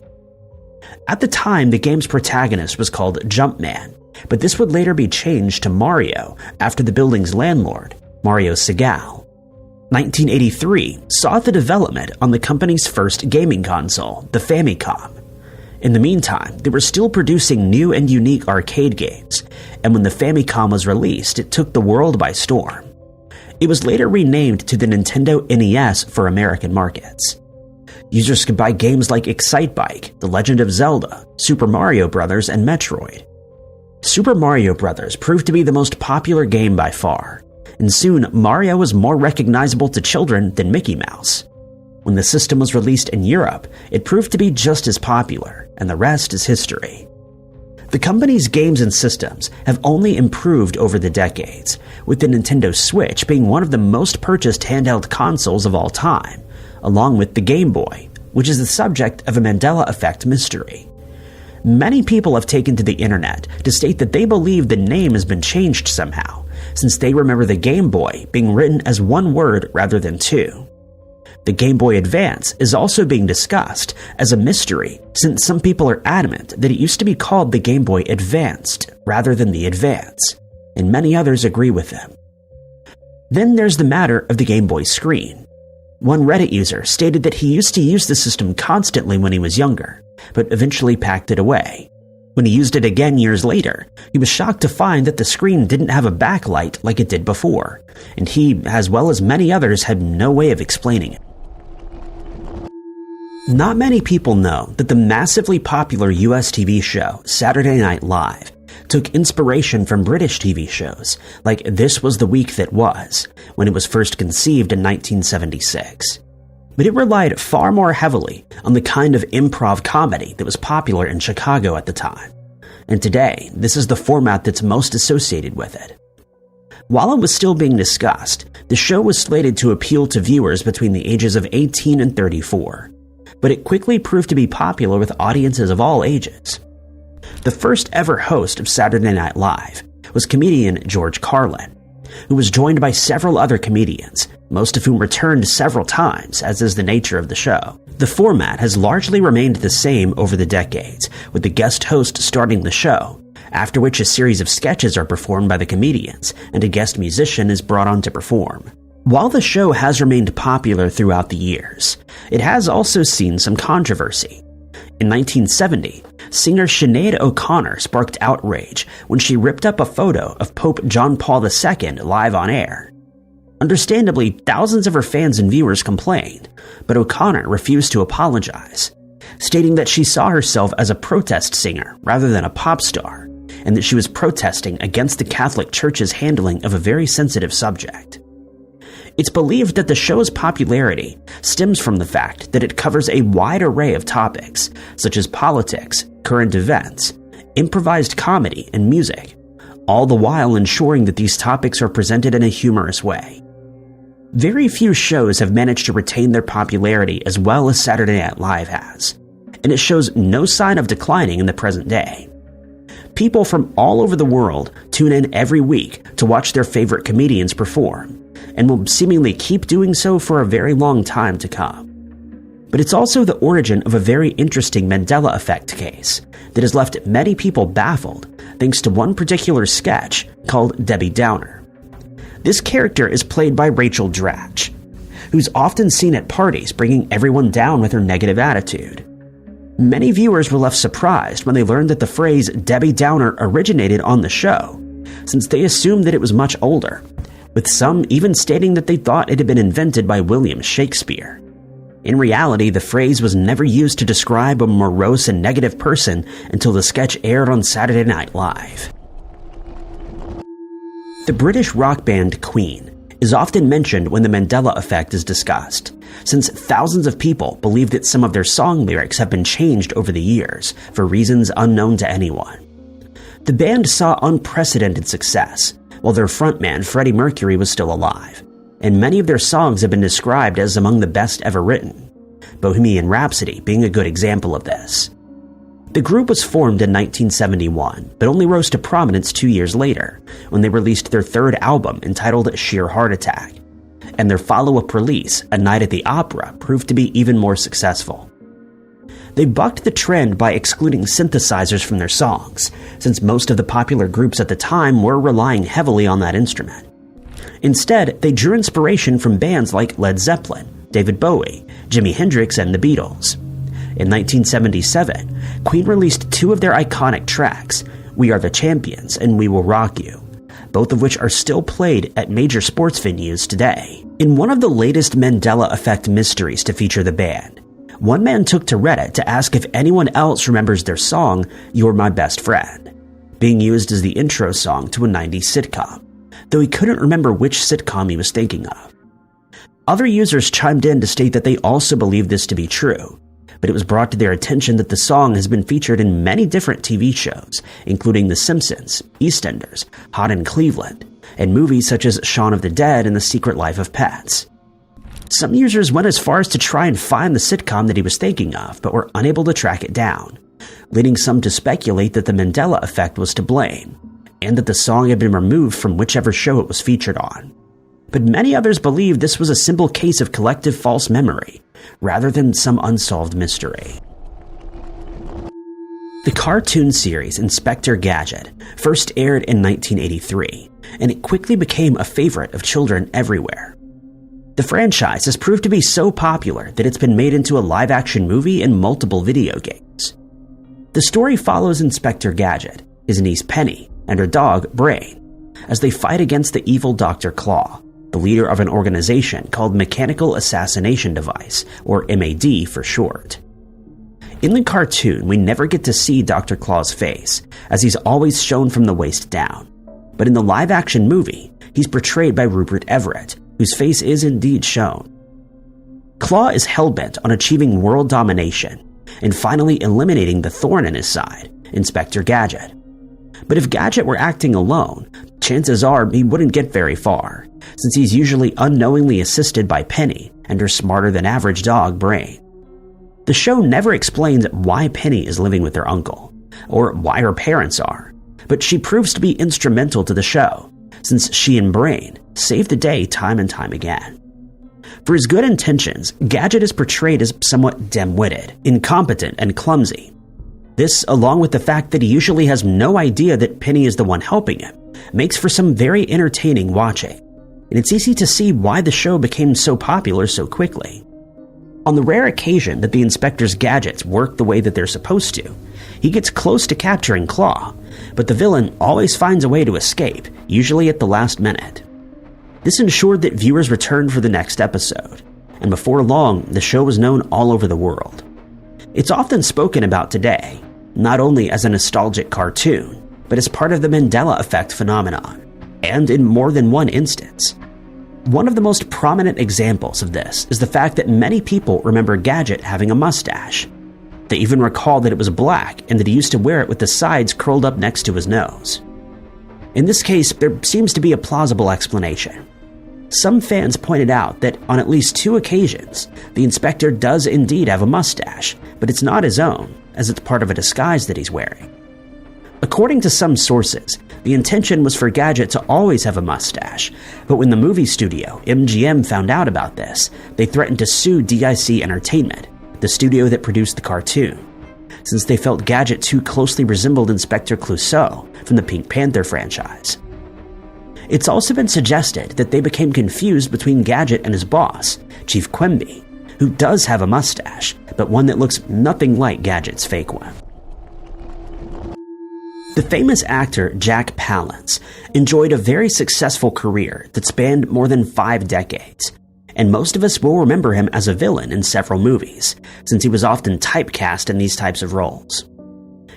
At the time, the game's protagonist was called Jumpman, but this would later be changed to Mario after the building's landlord, Mario Segal. 1983 saw the development on the company's first gaming console, the Famicom. In the meantime, they were still producing new and unique arcade games, and when the Famicom was released, it took the world by storm. It was later renamed to the Nintendo NES for American markets. Users could buy games like Excitebike, The Legend of Zelda, Super Mario Bros., and Metroid. Super Mario Bros. Proved to be the most popular game by far, and soon Mario was more recognizable to children than Mickey Mouse. When the system was released in Europe, it proved to be just as popular, and the rest is history. The company's games and systems have only improved over the decades, with the Nintendo Switch being one of the most purchased handheld consoles of all time, along with the Game Boy, which is the subject of a Mandela effect mystery. Many people have taken to the internet to state that they believe the name has been changed somehow, since they remember the Game Boy being written as one word rather than two. The Game Boy Advance is also being discussed as a mystery, since some people are adamant that it used to be called the Game Boy Advanced rather than the Advance, and many others agree with them. Then there's the matter of the Game Boy screen. One Reddit user stated that he used to use the system constantly when he was younger, but eventually packed it away. When he used it again years later, he was shocked to find that the screen didn't have a backlight like it did before, and he, as well as many others, had no way of explaining it. Not many people know that the massively popular US TV show Saturday Night Live took inspiration from British TV shows like This Was the Week That Was, when it was first conceived in 1976. but it relied far more heavily on the kind of improv comedy that was popular in Chicago at the time. And today, this is the format that's most associated with it. While it was still being discussed, the show was slated to appeal to viewers between the ages of 18 and 34, but it quickly proved to be popular with audiences of all ages. The first ever host of Saturday Night Live was comedian George Carlin, who was joined by several other comedians, most of whom returned several times, as is the nature of the show. The format has largely remained the same over the decades, with the guest host starting the show, after which a series of sketches are performed by the comedians and a guest musician is brought on to perform. While the show has remained popular throughout the years, it has also seen some controversy. In 1970, singer Sinead O'Connor sparked outrage when she ripped up a photo of Pope John Paul II live on air. Understandably, thousands of her fans and viewers complained, but O'Connor refused to apologize, stating that she saw herself as a protest singer rather than a pop star, and that she was protesting against the Catholic Church's handling of a very sensitive subject. It's believed that the show's popularity stems from the fact that it covers a wide array of topics, such as politics, current events, improvised comedy, and music, all the while ensuring that these topics are presented in a humorous way. Very few shows have managed to retain their popularity as well as Saturday Night Live has, and it shows no sign of declining in the present day. People from all over the world tune in every week to watch their favorite comedians perform, and will seemingly keep doing so for a very long time to come. But it's also the origin of a very interesting Mandela effect case that has left many people baffled thanks to one particular sketch called Debbie Downer. This character is played by Rachel Dratch, who's often seen at parties bringing everyone down with her negative attitude. Many viewers were left surprised when they learned that the phrase Debbie Downer originated on the show, since they assumed that it was much older, with some even stating that they thought it had been invented by William Shakespeare. In reality, the phrase was never used to describe a morose and negative person until the sketch aired on Saturday Night Live. The British rock band Queen is often mentioned when the Mandela effect is discussed, since thousands of people believe that some of their song lyrics have been changed over the years for reasons unknown to anyone. The band saw unprecedented success, while their frontman Freddie Mercury was still alive, and many of their songs have been described as among the best ever written, Bohemian Rhapsody being a good example of this. The group was formed in 1971, but only rose to prominence 2 years later, when they released their third album entitled Sheer Heart Attack, and their follow-up release, A Night at the Opera, proved to be even more successful. They bucked the trend by excluding synthesizers from their songs, since most of the popular groups at the time were relying heavily on that instrument. Instead, they drew inspiration from bands like Led Zeppelin, David Bowie, Jimi Hendrix, and the Beatles. In 1977, Queen released two of their iconic tracks, We Are the Champions and We Will Rock You, both of which are still played at major sports venues today. In one of the latest Mandela effect mysteries to feature the band, one man took to Reddit to ask if anyone else remembers their song, You're My Best Friend, being used as the intro song to a 90s sitcom, though he couldn't remember which sitcom he was thinking of. Other users chimed in to state that they also believed this to be true, but it was brought to their attention that the song has been featured in many different TV shows, including The Simpsons, EastEnders, Hot in Cleveland, and movies such as Shaun of the Dead and The Secret Life of Pets. Some users went as far as to try and find the sitcom that he was thinking of, but were unable to track it down, leading some to speculate that the Mandela effect was to blame, and that the song had been removed from whichever show it was featured on. But many others believed this was a simple case of collective false memory, rather than some unsolved mystery. The cartoon series Inspector Gadget first aired in 1983, and it quickly became a favorite of children everywhere. The franchise has proved to be so popular that it's been made into a live-action movie and multiple video games. The story follows Inspector Gadget, his niece Penny, and her dog Brain, as they fight against the evil Dr. Claw, the leader of an organization called Mechanical Assassination Device, or MAD for short. In the cartoon, we never get to see Dr. Claw's face, as he's always shown from the waist down. But in the live-action movie, he's portrayed by Rupert Everett, whose face is indeed shown. Claw is hellbent on achieving world domination and finally eliminating the thorn in his side, Inspector Gadget. But if Gadget were acting alone, chances are he wouldn't get very far, since he's usually unknowingly assisted by Penny and her smarter-than-average dog, Brain. The show never explains why Penny is living with her uncle, or why her parents are, but she proves to be instrumental to the show, since she and Brain save the day time and time again. For his good intentions, Gadget is portrayed as somewhat dim-witted, incompetent, and clumsy. This, along with the fact that he usually has no idea that Penny is the one helping him, makes for some very entertaining watching, and it's easy to see why the show became so popular so quickly. On the rare occasion that the inspector's gadgets work the way that they're supposed to, he gets close to capturing Claw, but the villain always finds a way to escape, usually at the last minute. This ensured that viewers returned for the next episode, and before long, the show was known all over the world. It's often spoken about today, not only as a nostalgic cartoon, but as part of the Mandela effect phenomenon, and in more than one instance. One of the most prominent examples of this is the fact that many people remember Gadget having a mustache. They even recall that it was black and that he used to wear it with the sides curled up next to his nose. In this case, there seems to be a plausible explanation. Some fans pointed out that on at least 2 occasions, the inspector does indeed have a mustache, but it's not his own, as it's part of a disguise that he's wearing. According to some sources, the intention was for Gadget to always have a mustache, but when the movie studio, MGM, found out about this, they threatened to sue DIC Entertainment, the studio that produced the cartoon, since they felt Gadget too closely resembled Inspector Clouseau from the Pink Panther franchise. It's also been suggested that they became confused between Gadget and his boss, Chief Quimby, who does have a mustache, but one that looks nothing like Gadget's fake one. The famous actor Jack Palance enjoyed a very successful career that spanned more than 5 decades, and most of us will remember him as a villain in several movies, since he was often typecast in these types of roles.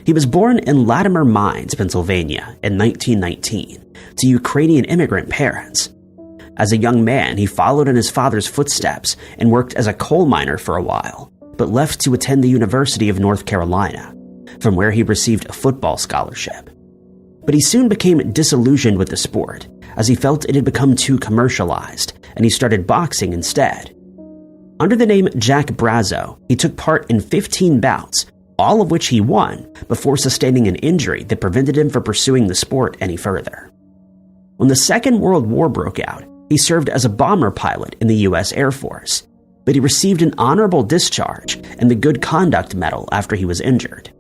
He was born in Latimer Mines, Pennsylvania in 1919 to Ukrainian immigrant parents. As a young man, he followed in his father's footsteps and worked as a coal miner for a while, but left to attend the University of North Carolina, from where he received a football scholarship. But he soon became disillusioned with the sport, as he felt it had become too commercialized, and he started boxing instead. Under the name Jack Brazzo, he took part in 15 bouts, all of which he won, before sustaining an injury that prevented him from pursuing the sport any further. When the Second World War broke out, he served as a bomber pilot in the U.S. Air Force, but he received an honorable discharge and the Good Conduct Medal after he was injured.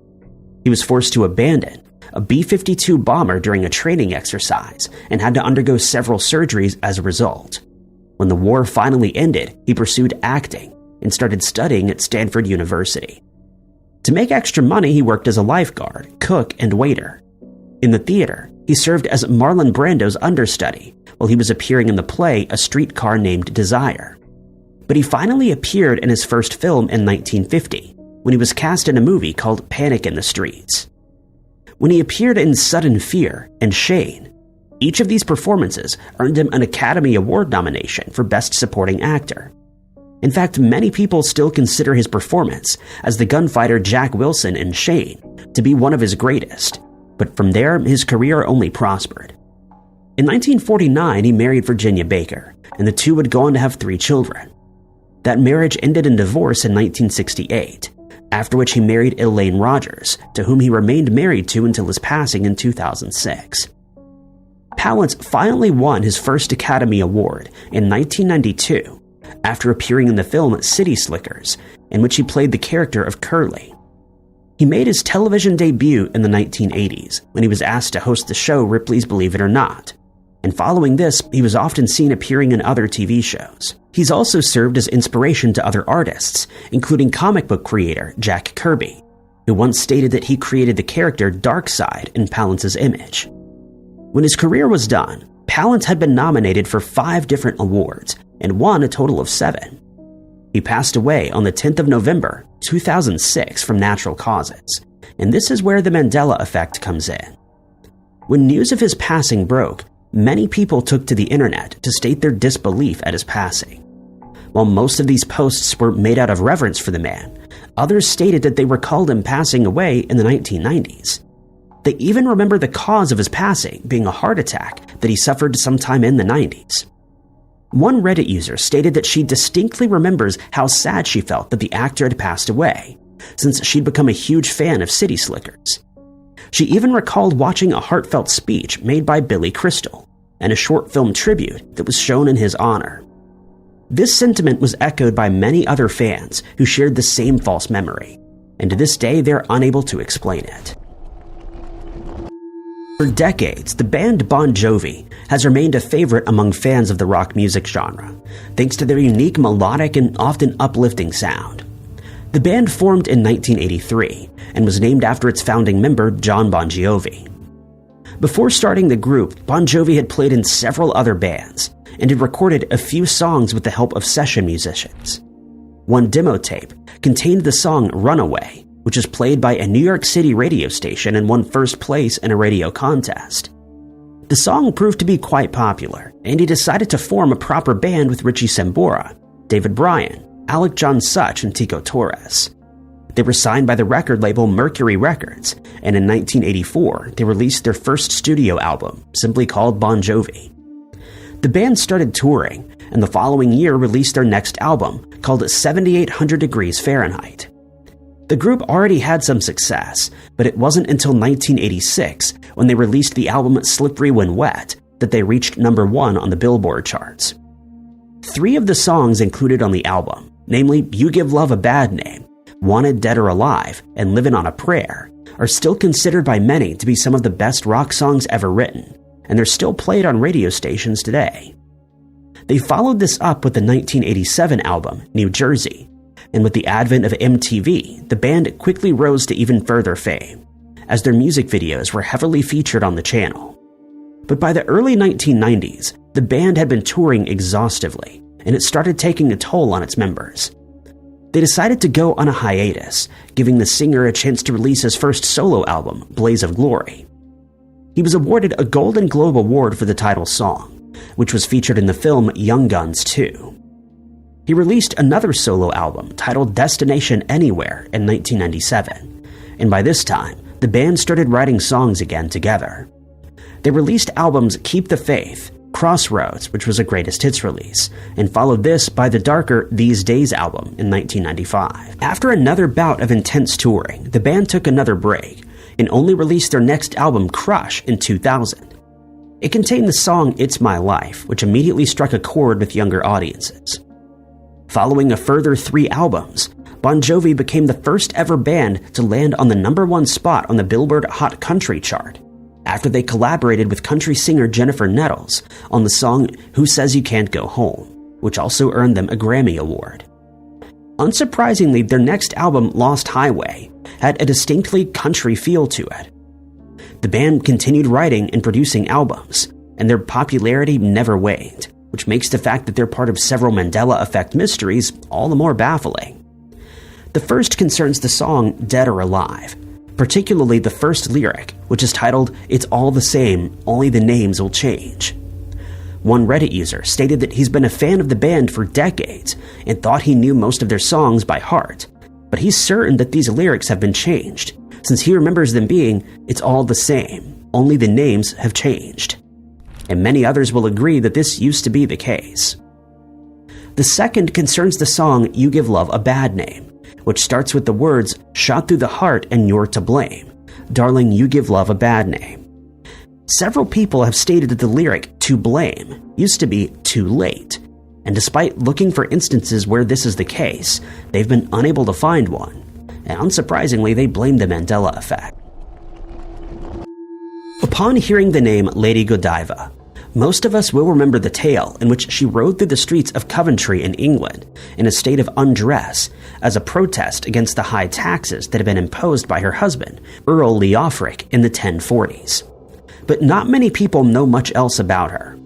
He was forced to abandon a B-52 bomber during a training exercise and had to undergo several surgeries as a result. When the war finally ended, he pursued acting and started studying at Stanford University. To make extra money, he worked as a lifeguard, cook, and waiter. In the theater, he served as Marlon Brando's understudy while he was appearing in the play A Streetcar Named Desire. But he finally appeared in his first film in 1950, when he was cast in a movie called Panic in the Streets. When he appeared in Sudden Fear and Shane, each of these performances earned him an Academy Award nomination for Best Supporting Actor. In fact, many people still consider his performance as the gunfighter Jack Wilson in Shane to be one of his greatest, but from there, his career only prospered. In 1949, he married Virginia Baker, and the two would go on to have 3 children. That marriage ended in divorce in 1968, after which he married Elaine Rogers, to whom he remained married to until his passing in 2006. Palance finally won his first Academy Award in 1992 after appearing in the film City Slickers, in which he played the character of Curly. He made his television debut in the 1980s when he was asked to host the show Ripley's Believe It or Not, and following this, he was often seen appearing in other TV shows. He's also served as inspiration to other artists, including comic book creator Jack Kirby, who once stated that he created the character Darkseid in Palance's image. When his career was done, Palance had been nominated for 5 different awards and won a total of 7. He passed away on the 10th of November, 2006 from natural causes, and this is where the Mandela effect comes in. When news of his passing broke, many people took to the internet to state their disbelief at his passing. While most of these posts were made out of reverence for the man, others stated that they recalled him passing away in the 1990s. They even remember the cause of his passing being a heart attack that he suffered sometime in the 90s. One Reddit user stated that she distinctly remembers how sad she felt that the actor had passed away, since she'd become a huge fan of City Slickers. She even recalled watching a heartfelt speech made by Billy Crystal, and a short film tribute that was shown in his honor. This sentiment was echoed by many other fans who shared the same false memory, and to this day they're unable to explain it. For decades, the band Bon Jovi has remained a favorite among fans of the rock music genre, thanks to their unique melodic and often uplifting sound. The band formed in 1983 and was named after its founding member, John Bon Jovi. Before starting the group, Bon Jovi had played in several other bands and had recorded a few songs with the help of session musicians. One demo tape contained the song Runaway, which was played by a New York City radio station and won first place in a radio contest. The song proved to be quite popular, and he decided to form a proper band with Richie Sambora, David Bryan, Alec John Such, and Tico Torres. They were signed by the record label Mercury Records, and in 1984 they released their first studio album, simply called Bon Jovi. The band started touring, and the following year released their next album, called 7800 Degrees Fahrenheit. The group already had some success, but it wasn't until 1986, when they released the album Slippery When Wet, that they reached number 1 on the Billboard charts. 3 of the songs included on the album, namely You Give Love a Bad Name, Wanted Dead or Alive, and Livin' on a Prayer, are still considered by many to be some of the best rock songs ever written, and they're still played on radio stations today. They followed this up with the 1987 album, New Jersey, and with the advent of MTV, the band quickly rose to even further fame, as their music videos were heavily featured on the channel. But by the early 1990s, the band had been touring exhaustively, and it started taking a toll on its members. They decided to go on a hiatus, giving the singer a chance to release his first solo album, Blaze of Glory. He was awarded a Golden Globe Award for the title song, which was featured in the film Young Guns 2. He released another solo album titled Destination Anywhere in 1997, and by this time, the band started writing songs again together. They released albums Keep the Faith, Crossroads, which was a greatest hits release, and followed this by the darker These Days album in 1995. After another bout of intense touring, the band took another break, and only released their next album Crush in 2000. It contained the song It's My Life, which immediately struck a chord with younger audiences. Following a further 3 albums, Bon Jovi became the first ever band to land on the number 1 spot on the Billboard Hot Country chart, after they collaborated with country singer Jennifer Nettles on the song Who Says You Can't Go Home, which also earned them a Grammy Award. Unsurprisingly, their next album, Lost Highway, had a distinctly country feel to it. The band continued writing and producing albums, and their popularity never waned, which makes the fact that they're part of several Mandela Effect mysteries all the more baffling. The first concerns the song Dead or Alive, particularly the first lyric, which is titled It's All the Same, Only the Names Will Change. One Reddit user stated that he's been a fan of the band for decades and thought he knew most of their songs by heart, but he's certain that these lyrics have been changed, since he remembers them being It's all the same, only the names have changed. And many others will agree that this used to be the case. The second concerns the song You Give Love a Bad Name, which starts with the words shot through the heart and you're to blame. Darling, you give love a bad name. Several people have stated that the lyric to blame used to be too late, and despite looking for instances where this is the case, they've been unable to find one, and unsurprisingly they blame the Mandela Effect. Upon hearing the name Lady Godiva, most of us will remember the tale in which she rode through the streets of Coventry in England in a state of undress as a protest against the high taxes that had been imposed by her husband, Earl Leofric, in the 1040s. But not many people know much else about her.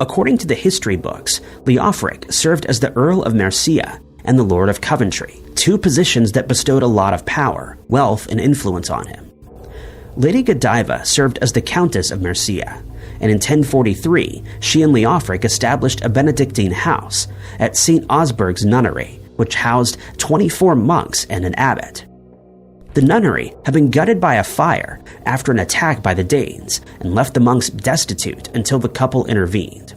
According to the history books, Leofric served as the Earl of Mercia and the Lord of Coventry, 2 positions that bestowed a lot of power, wealth, and influence on him. Lady Godiva served as the Countess of Mercia, and in 1043, she and Leofric established a Benedictine house at St. Osberg's nunnery, which housed 24 monks and an abbot. The nunnery had been gutted by a fire after an attack by the Danes and left the monks destitute until the couple intervened.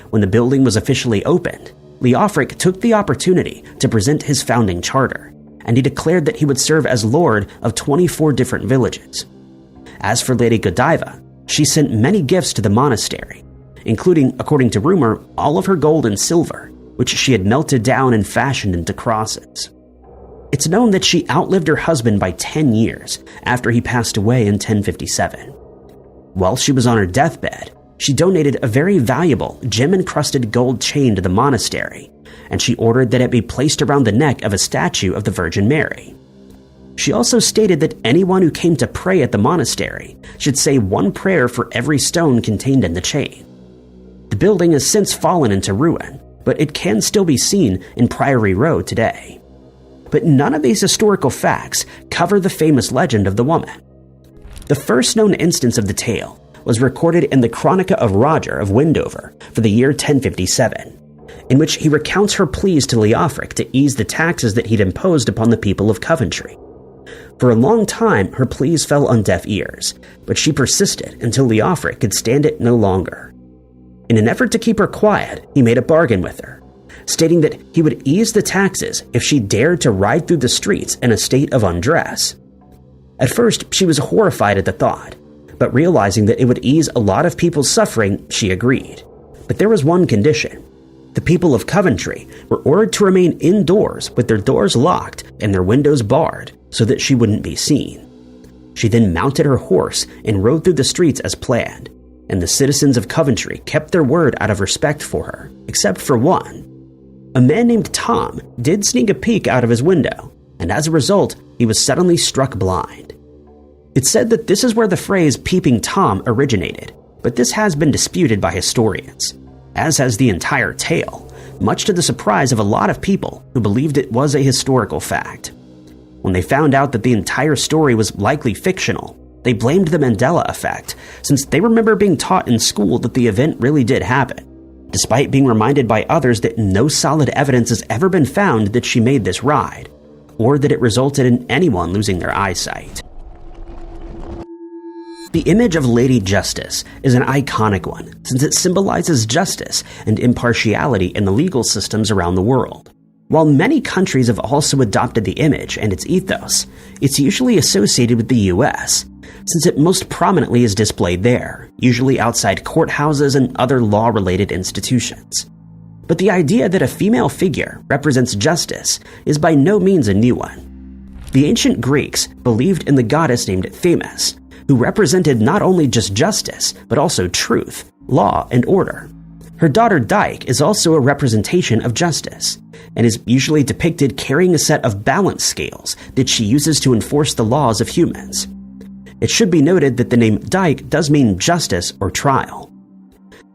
When the building was officially opened, Leofric took the opportunity to present his founding charter, and he declared that he would serve as lord of 24 different villages. As for Lady Godiva, she sent many gifts to the monastery, including, according to rumor, all of her gold and silver, which she had melted down and fashioned into crosses. It's known that she outlived her husband by 10 years after he passed away in 1057. While she was on her deathbed, she donated a very valuable gem-encrusted gold chain to the monastery, and she ordered that it be placed around the neck of a statue of the Virgin Mary. She also stated that anyone who came to pray at the monastery should say one prayer for every stone contained in the chain. The building has since fallen into ruin, but it can still be seen in Priory Row today. But none of these historical facts cover the famous legend of the woman. The first known instance of the tale was recorded in the Chronica of Roger of Windover for the year 1057, in which he recounts her pleas to Leofric to ease the taxes that he'd imposed upon the people of Coventry. For a long time, her pleas fell on deaf ears, but she persisted until Leofric could stand it no longer. In an effort to keep her quiet, he made a bargain with her, stating that he would ease the taxes if she dared to ride through the streets in a state of undress. At first, she was horrified at the thought, but realizing that it would ease a lot of people's suffering, she agreed. But there was one condition. The people of Coventry were ordered to remain indoors with their doors locked and their windows barred so that she wouldn't be seen. She then mounted her horse and rode through the streets as planned, and the citizens of Coventry kept their word out of respect for her, except for one. A man named Tom did sneak a peek out of his window, and as a result, he was suddenly struck blind. It's said that this is where the phrase "peeping Tom" originated, but this has been disputed by historians, as has the entire tale, much to the surprise of a lot of people who believed it was a historical fact. When they found out that the entire story was likely fictional, they blamed the Mandela effect, since they remember being taught in school that the event really did happen, despite being reminded by others that no solid evidence has ever been found that she made this ride, or that it resulted in anyone losing their eyesight. The image of Lady Justice is an iconic one, since it symbolizes justice and impartiality in the legal systems around the world. While many countries have also adopted the image and its ethos, it's usually associated with the US, since it most prominently is displayed there, usually outside courthouses and other law-related institutions. But the idea that a female figure represents justice is by no means a new one. The ancient Greeks believed in the goddess named Themis, who represented not only just justice, but also truth, law, and order. Her daughter Dike is also a representation of justice, and is usually depicted carrying a set of balance scales that she uses to enforce the laws of humans. It should be noted that the name Dike does mean justice or trial.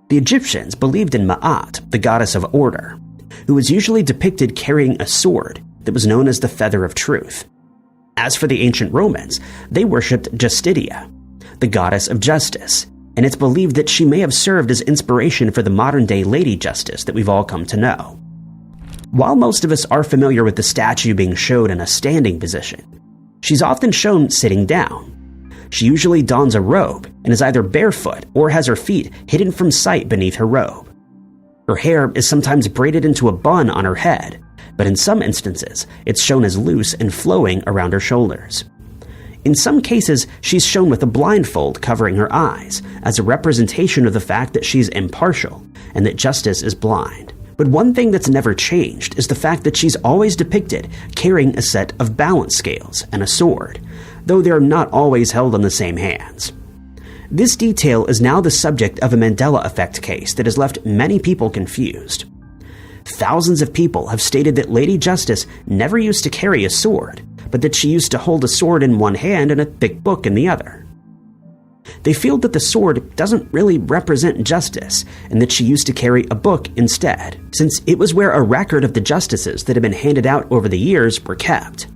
The Egyptians believed in Ma'at, the goddess of order, who was usually depicted carrying a sword that was known as the Feather of Truth. As for the ancient Romans, they worshipped Justitia, the goddess of justice, and it's believed that she may have served as inspiration for the modern-day Lady Justice that we've all come to know. While most of us are familiar with the statue being shown in a standing position, she's often shown sitting down. She usually dons a robe and is either barefoot or has her feet hidden from sight beneath her robe. Her hair is sometimes braided into a bun on her head, but in some instances, it's shown as loose and flowing around her shoulders. In some cases, she's shown with a blindfold covering her eyes, as a representation of the fact that she's impartial and that justice is blind. But one thing that's never changed is the fact that she's always depicted carrying a set of balance scales and a sword, though they're not always held on the same hands. This detail is now the subject of a Mandela effect case that has left many people confused. Thousands of people have stated that Lady Justice never used to carry a sword, but that she used to hold a sword in one hand and a thick book in the other. They feel that the sword doesn't really represent justice, and that she used to carry a book instead, since it was where a record of the justices that had been handed out over the years were kept.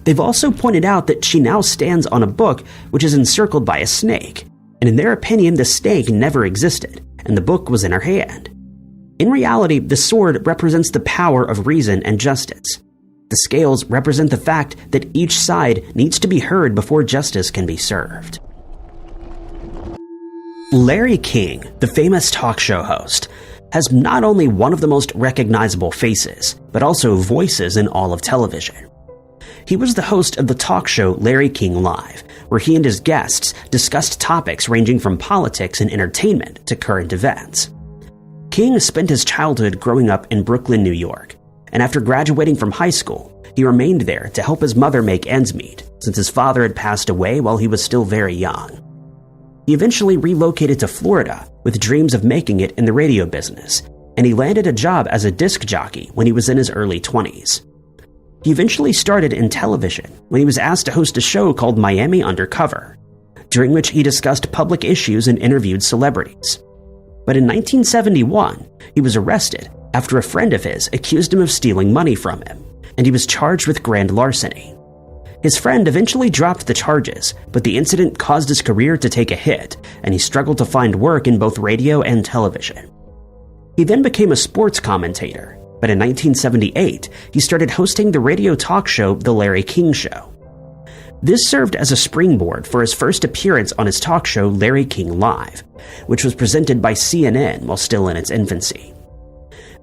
They've also pointed out that she now stands on a book which is encircled by a snake, and in their opinion the snake never existed, and the book was in her hand. In reality, the sword represents the power of reason and justice. The scales represent the fact that each side needs to be heard before justice can be served. Larry King, the famous talk show host, has not only one of the most recognizable faces, but also voices in all of television. He was the host of the talk show Larry King Live, where he and his guests discussed topics ranging from politics and entertainment to current events. King spent his childhood growing up in Brooklyn, New York, and after graduating from high school, he remained there to help his mother make ends meet, since his father had passed away while he was still very young. He eventually relocated to Florida with dreams of making it in the radio business, and he landed a job as a disc jockey when he was in his early 20s. He eventually started in television when he was asked to host a show called Miami Undercover, during which he discussed public issues and interviewed celebrities. But in 1971, he was arrested after a friend of his accused him of stealing money from him, and he was charged with grand larceny. His friend eventually dropped the charges, but the incident caused his career to take a hit, and he struggled to find work in both radio and television. He then became a sports commentator, but in 1978, he started hosting the radio talk show The Larry King Show. This served as a springboard for his first appearance on his talk show Larry King Live, which was presented by CNN while still in its infancy.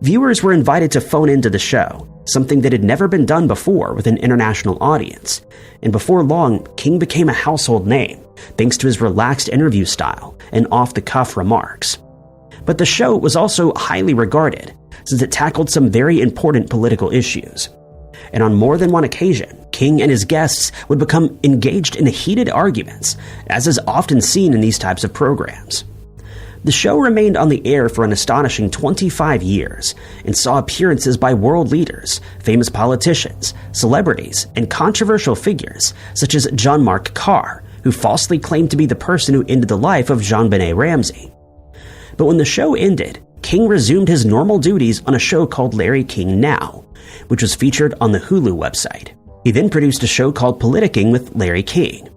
Viewers were invited to phone into the show, something that had never been done before with an international audience, and before long, King became a household name, thanks to his relaxed interview style and off-the-cuff remarks. But the show was also highly regarded, since it tackled some very important political issues. And on more than one occasion, King and his guests would become engaged in heated arguments, as is often seen in these types of programs. The show remained on the air for an astonishing 25 years and saw appearances by world leaders, famous politicians, celebrities, and controversial figures such as John Mark Carr, who falsely claimed to be the person who ended the life of JonBenet Ramsey. But when the show ended, King resumed his normal duties on a show called Larry King Now, which was featured on the Hulu website. He then produced a show called Politicking with Larry King.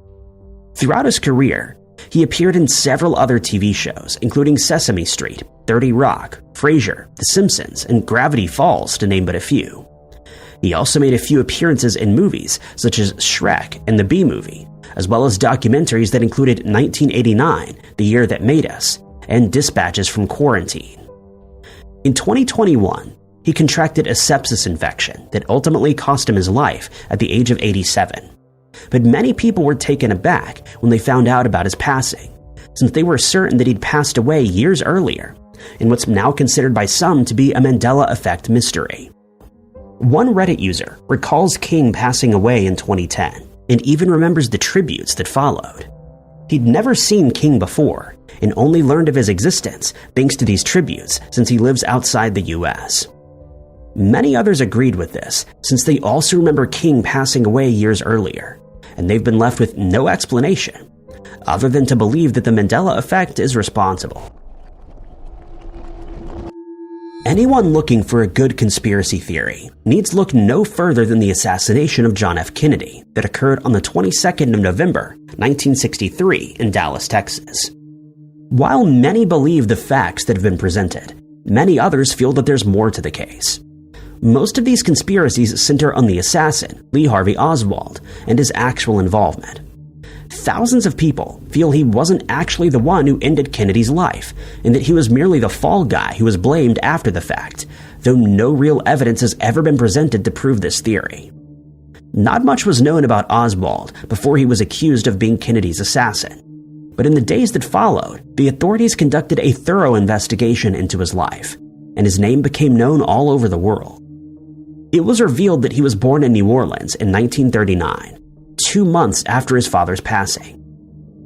Throughout his career, he appeared in several other TV shows, including Sesame Street, 30 Rock, Frasier, The Simpsons, and Gravity Falls, to name but a few. He also made a few appearances in movies such as Shrek and The Bee Movie, as well as documentaries that included 1989, The Year That Made Us, and Dispatches from Quarantine. In 2021, he contracted a sepsis infection that ultimately cost him his life at the age of 87. But many people were taken aback when they found out about his passing, since they were certain that he'd passed away years earlier, in what's now considered by some to be a Mandela effect mystery. One Reddit user recalls King passing away in 2010, and even remembers the tributes that followed. He'd never seen King before, and only learned of his existence thanks to these tributes since he lives outside the US. Many others agreed with this, since they also remember King passing away years earlier, and they've been left with no explanation, other than to believe that the Mandela effect is responsible. Anyone looking for a good conspiracy theory needs look no further than the assassination of John F. Kennedy that occurred on the 22nd of November, 1963 in Dallas, Texas. While many believe the facts that have been presented, many others feel that there's more to the case. Most of these conspiracies center on the assassin, Lee Harvey Oswald, and his actual involvement. Thousands of people feel he wasn't actually the one who ended Kennedy's life, and that he was merely the fall guy who was blamed after the fact, though no real evidence has ever been presented to prove this theory. Not much was known about Oswald before he was accused of being Kennedy's assassin, but in the days that followed, the authorities conducted a thorough investigation into his life, and his name became known all over the world. It was revealed that he was born in New Orleans in 1939, 2 months after his father's passing.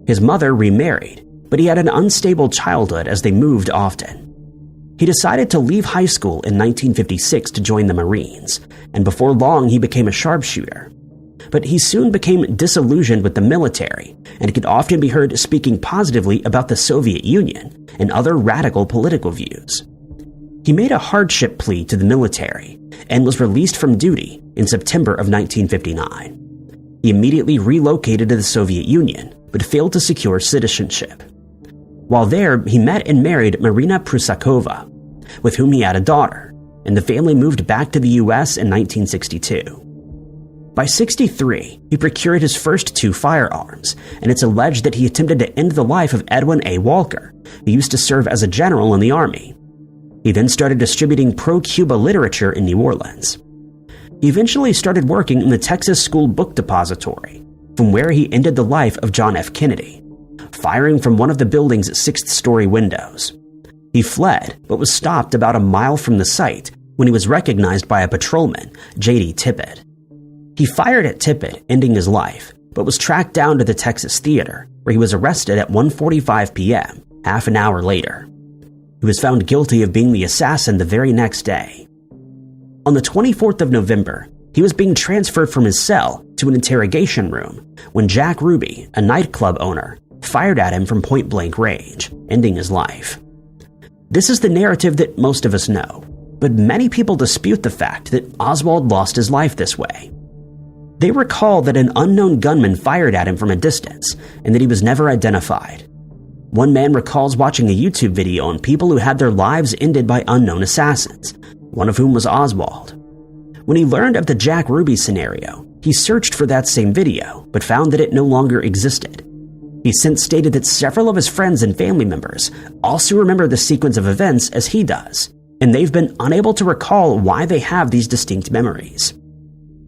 His mother remarried, but he had an unstable childhood as they moved often. He decided to leave high school in 1956 to join the Marines, and before long he became a sharpshooter. But he soon became disillusioned with the military, and could often be heard speaking positively about the Soviet Union and other radical political views. He made a hardship plea to the military and was released from duty in September of 1959. He immediately relocated to the Soviet Union, but failed to secure citizenship. While there, he met and married Marina Prusakova, with whom he had a daughter, and the family moved back to the US in 1962. By 63, he procured his first 2 firearms, and it's alleged that he attempted to end the life of Edwin A. Walker, who used to serve as a general in the Army. He then started distributing pro-Cuba literature in New Orleans. He eventually started working in the Texas School Book Depository, from where he ended the life of John F. Kennedy, firing from one of the building's 6th-story windows. He fled, but was stopped about a mile from the site when he was recognized by a patrolman, J.D. Tippett. He fired at Tippett, ending his life, but was tracked down to the Texas Theater, where he was arrested at 1:45 p.m., half an hour later. He was found guilty of being the assassin the very next day. On the 24th of November, he was being transferred from his cell to an interrogation room when Jack Ruby, a nightclub owner, fired at him from point-blank range, ending his life. This is the narrative that most of us know, but many people dispute the fact that Oswald lost his life this way. They recall that an unknown gunman fired at him from a distance and that he was never identified. One man recalls watching a YouTube video on people who had their lives ended by unknown assassins, one of whom was Oswald. When he learned of the Jack Ruby scenario, he searched for that same video, but found that it no longer existed. He since stated that several of his friends and family members also remember the sequence of events as he does, and they've been unable to recall why they have these distinct memories.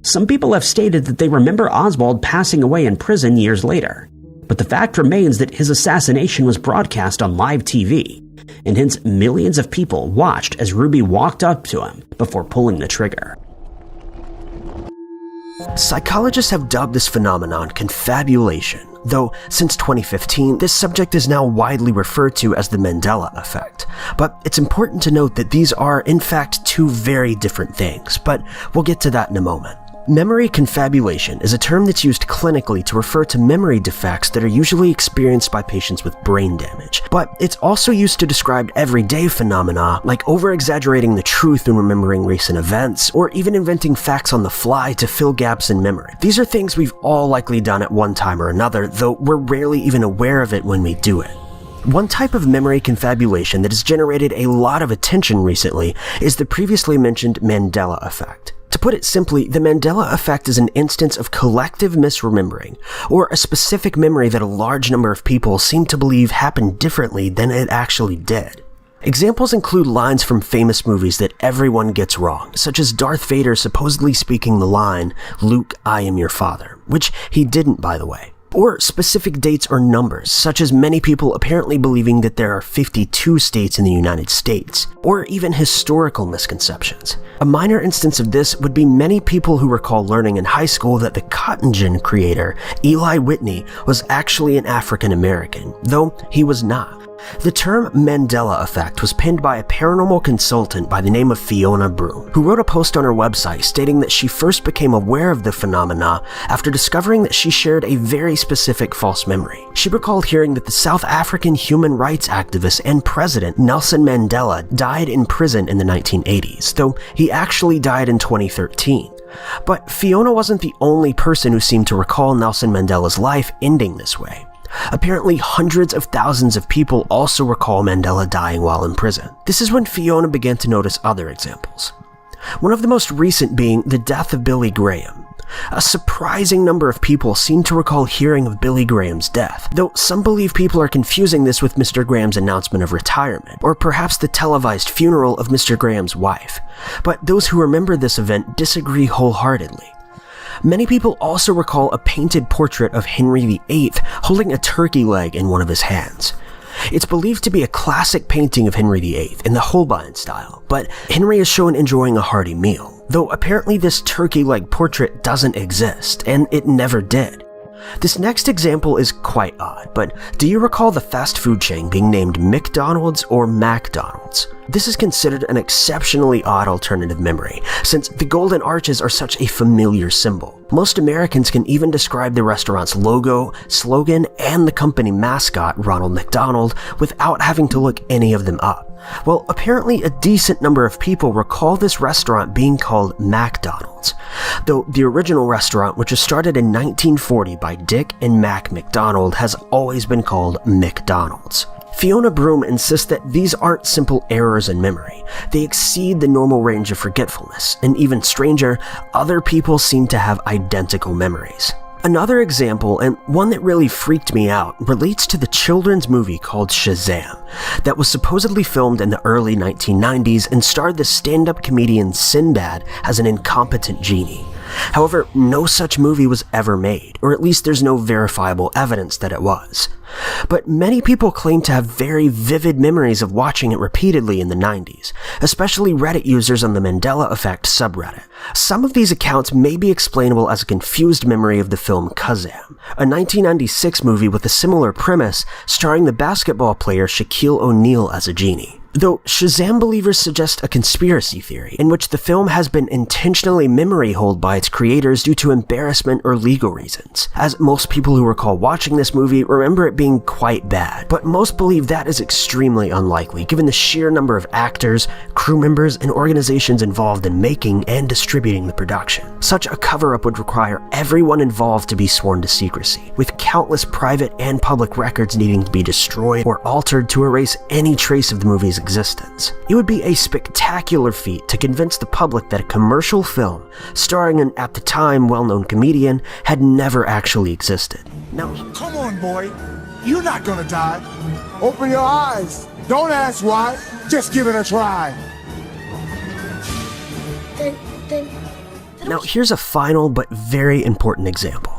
Some people have stated that they remember Oswald passing away in prison years later, but the fact remains that his assassination was broadcast on live TV, and hence millions of people watched as Ruby walked up to him before pulling the trigger. Psychologists have dubbed this phenomenon confabulation, though since 2015, this subject is now widely referred to as the Mandela effect. But it's important to note that these are, in fact, 2 very different things, but we'll get to that in a moment. Memory confabulation is a term that's used clinically to refer to memory defects that are usually experienced by patients with brain damage, but it's also used to describe everyday phenomena like over-exaggerating the truth when remembering recent events, or even inventing facts on the fly to fill gaps in memory. These are things we've all likely done at one time or another, though we're rarely even aware of it when we do it. One type of memory confabulation that has generated a lot of attention recently is the previously mentioned Mandela effect. To put it simply, the Mandela effect is an instance of collective misremembering, or a specific memory that a large number of people seem to believe happened differently than it actually did. Examples include lines from famous movies that everyone gets wrong, such as Darth Vader supposedly speaking the line, "Luke, I am your father," which he didn't, by the way. Or specific dates or numbers, such as many people apparently believing that there are 52 states in the United States, or even historical misconceptions. A minor instance of this would be many people who recall learning in high school that the cotton gin creator, Eli Whitney, was actually an African American, though he was not. The term Mandela effect was penned by a paranormal consultant by the name of Fiona Broom, who wrote a post on her website stating that she first became aware of the phenomena after discovering that she shared a very specific false memory. She recalled hearing that the South African human rights activist and president Nelson Mandela died in prison in the 1980s, though he actually died in 2013. But Fiona wasn't the only person who seemed to recall Nelson Mandela's life ending this way. Apparently, hundreds of thousands of people also recall Mandela dying while in prison. This is when Fiona began to notice other examples. One of the most recent being the death of Billy Graham. A surprising number of people seem to recall hearing of Billy Graham's death, though some believe people are confusing this with Mr. Graham's announcement of retirement, or perhaps the televised funeral of Mr. Graham's wife. But those who remember this event disagree wholeheartedly. Many people also recall a painted portrait of Henry VIII holding a turkey leg in one of his hands. It's believed to be a classic painting of Henry VIII in the Holbein style, but Henry is shown enjoying a hearty meal, though apparently this turkey leg portrait doesn't exist, and it never did. This next example is quite odd, but do you recall the fast food chain being named McDonald's or MacDonald's? This is considered an exceptionally odd alternative memory, since the Golden Arches are such a familiar symbol. Most Americans can even describe the restaurant's logo, slogan, and the company mascot, Ronald McDonald, without having to look any of them up. Well, apparently a decent number of people recall this restaurant being called MacDonald's, though the original restaurant, which was started in 1940 by Dick and Mac McDonald, has always been called McDonald's. Fiona Broom insists that these aren't simple errors in memory. They exceed the normal range of forgetfulness, and even stranger, other people seem to have identical memories. Another example, and one that really freaked me out, relates to the children's movie called Shazam, that was supposedly filmed in the early 1990s and starred the stand-up comedian Sinbad as an incompetent genie. However, no such movie was ever made, or at least there's no verifiable evidence that it was. But many people claim to have very vivid memories of watching it repeatedly in the 90s, especially Reddit users on the Mandela Effect subreddit. Some of these accounts may be explainable as a confused memory of the film Kazam, a 1996 movie with a similar premise starring the basketball player Shaquille O'Neal as a genie. Though Shazam believers suggest a conspiracy theory in which the film has been intentionally memory holed by its creators due to embarrassment or legal reasons, as most people who recall watching this movie remember it being quite bad. But most believe that is extremely unlikely given the sheer number of actors, crew members, and organizations involved in making and distributing the production. Such a cover-up would require everyone involved to be sworn to secrecy, with countless private and public records needing to be destroyed or altered to erase any trace of the movie's existence. It would be a spectacular feat to convince the public that a commercial film starring an, at the time, well-known comedian had never actually existed. Now, come on, boy. You're not gonna die. Open your eyes. Don't ask why. Just give it a try. Now, here's a final but very important example.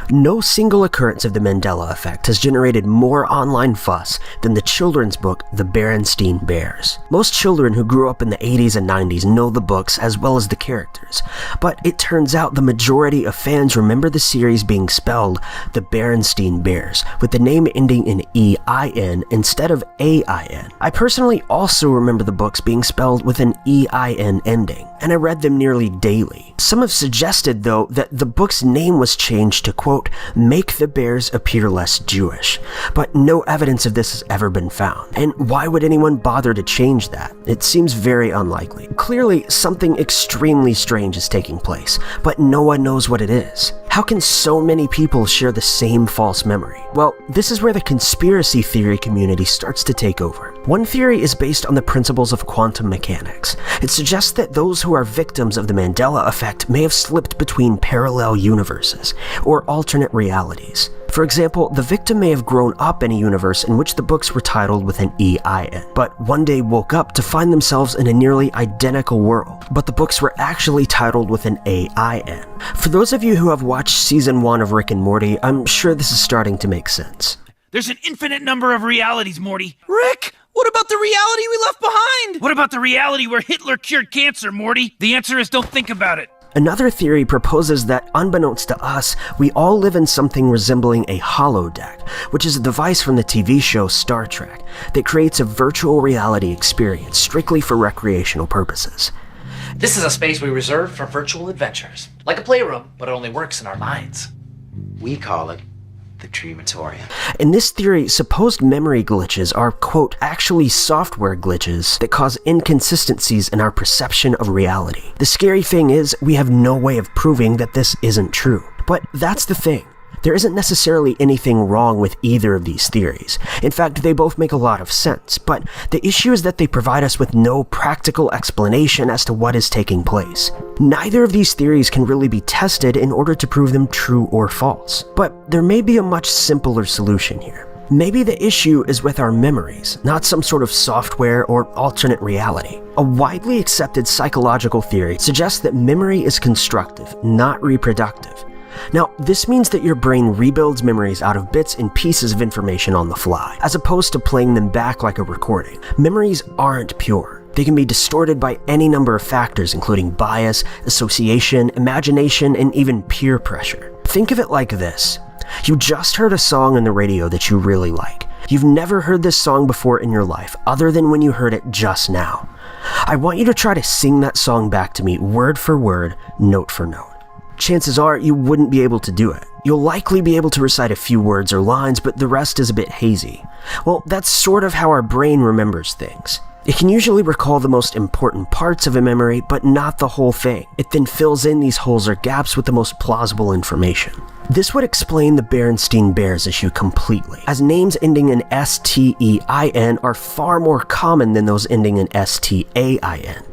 No single occurrence of the Mandela Effect has generated more online fuss than the children's book The Berenstain Bears. Most children who grew up in the 80s and 90s know the books as well as the characters, but it turns out the majority of fans remember the series being spelled The Berenstain Bears, with the name ending in E-I-N instead of A-I-N. I personally also remember the books being spelled with an E-I-N ending, and I read them nearly daily. Some have suggested, though, that the book's name was changed to, quote, make the bears appear less Jewish, but no evidence of this has ever been found. And why would anyone bother to change that? It seems very unlikely. Clearly, something extremely strange is taking place, but no one knows what it is. How can so many people share the same false memory? Well, this is where the conspiracy theory community starts to take over. One theory is based on the principles of quantum mechanics. It suggests that those who are victims of the Mandela Effect may have slipped between parallel universes, or alternate realities. For example, the victim may have grown up in a universe in which the books were titled with an E-I-N, but one day woke up to find themselves in a nearly identical world, but the books were actually titled with an A-I-N. For those of you who have watched season 1 of Rick and Morty, I'm sure this is starting to make sense. There's an infinite number of realities, Morty. Rick, what about the reality we left behind? What about the reality where Hitler cured cancer, Morty? The answer is don't think about it. Another theory proposes that, unbeknownst to us, we all live in something resembling a holodeck, which is a device from the TV show Star Trek that creates a virtual reality experience strictly for recreational purposes. This is a space we reserve for virtual adventures. Like a playroom, but it only works in our minds. We call it the Dreamatorium. In this theory, supposed memory glitches are, quote, actually software glitches that cause inconsistencies in our perception of reality. The scary thing is, we have no way of proving that this isn't true. But that's the thing. There isn't necessarily anything wrong with either of these theories. In fact, they both make a lot of sense, but the issue is that they provide us with no practical explanation as to what is taking place. Neither of these theories can really be tested in order to prove them true or false. But there may be a much simpler solution here. Maybe the issue is with our memories, not some sort of software or alternate reality. A widely accepted psychological theory suggests that memory is constructive, not reproductive. Now, this means that your brain rebuilds memories out of bits and pieces of information on the fly, as opposed to playing them back like a recording. Memories aren't pure. They can be distorted by any number of factors, including bias, association, imagination, and even peer pressure. Think of it like this. You just heard a song on the radio that you really like. You've never heard this song before in your life, other than when you heard it just now. I want you to try to sing that song back to me, word for word, note for note. Chances are you wouldn't be able to do it. You'll likely be able to recite a few words or lines, but the rest is a bit hazy. Well, that's sort of how our brain remembers things. It can usually recall the most important parts of a memory, but not the whole thing. It then fills in these holes or gaps with the most plausible information. This would explain the Berenstain Bears issue completely, as names ending in S-T-E-I-N are far more common than those ending in S-T-A-I-N.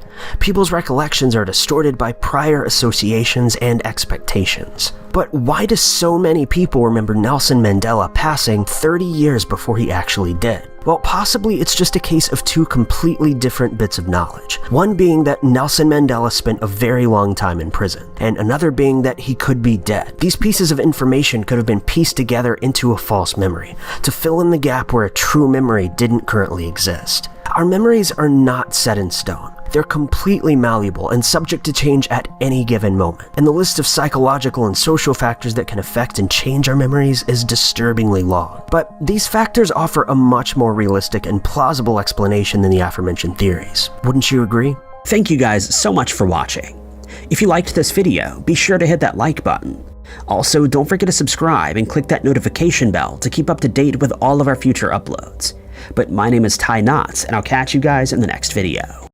People's recollections are distorted by prior associations and expectations. But why do so many people remember Nelson Mandela passing 30 years before he actually did? Well, possibly it's just a case of two completely different bits of knowledge. One being that Nelson Mandela spent a very long time in prison, and another being that he could be dead. These pieces of information could have been pieced together into a false memory, to fill in the gap where a true memory didn't currently exist. Our memories are not set in stone. They're completely malleable and subject to change at any given moment. And the list of psychological and social factors that can affect and change our memories is disturbingly long. But these factors offer a much more realistic and plausible explanation than the aforementioned theories. Wouldn't you agree? Thank you guys so much for watching. If you liked this video, be sure to hit that like button. Also, don't forget to subscribe and click that notification bell to keep up to date with all of our future uploads. But my name is Ty Knotts, and I'll catch you guys in the next video.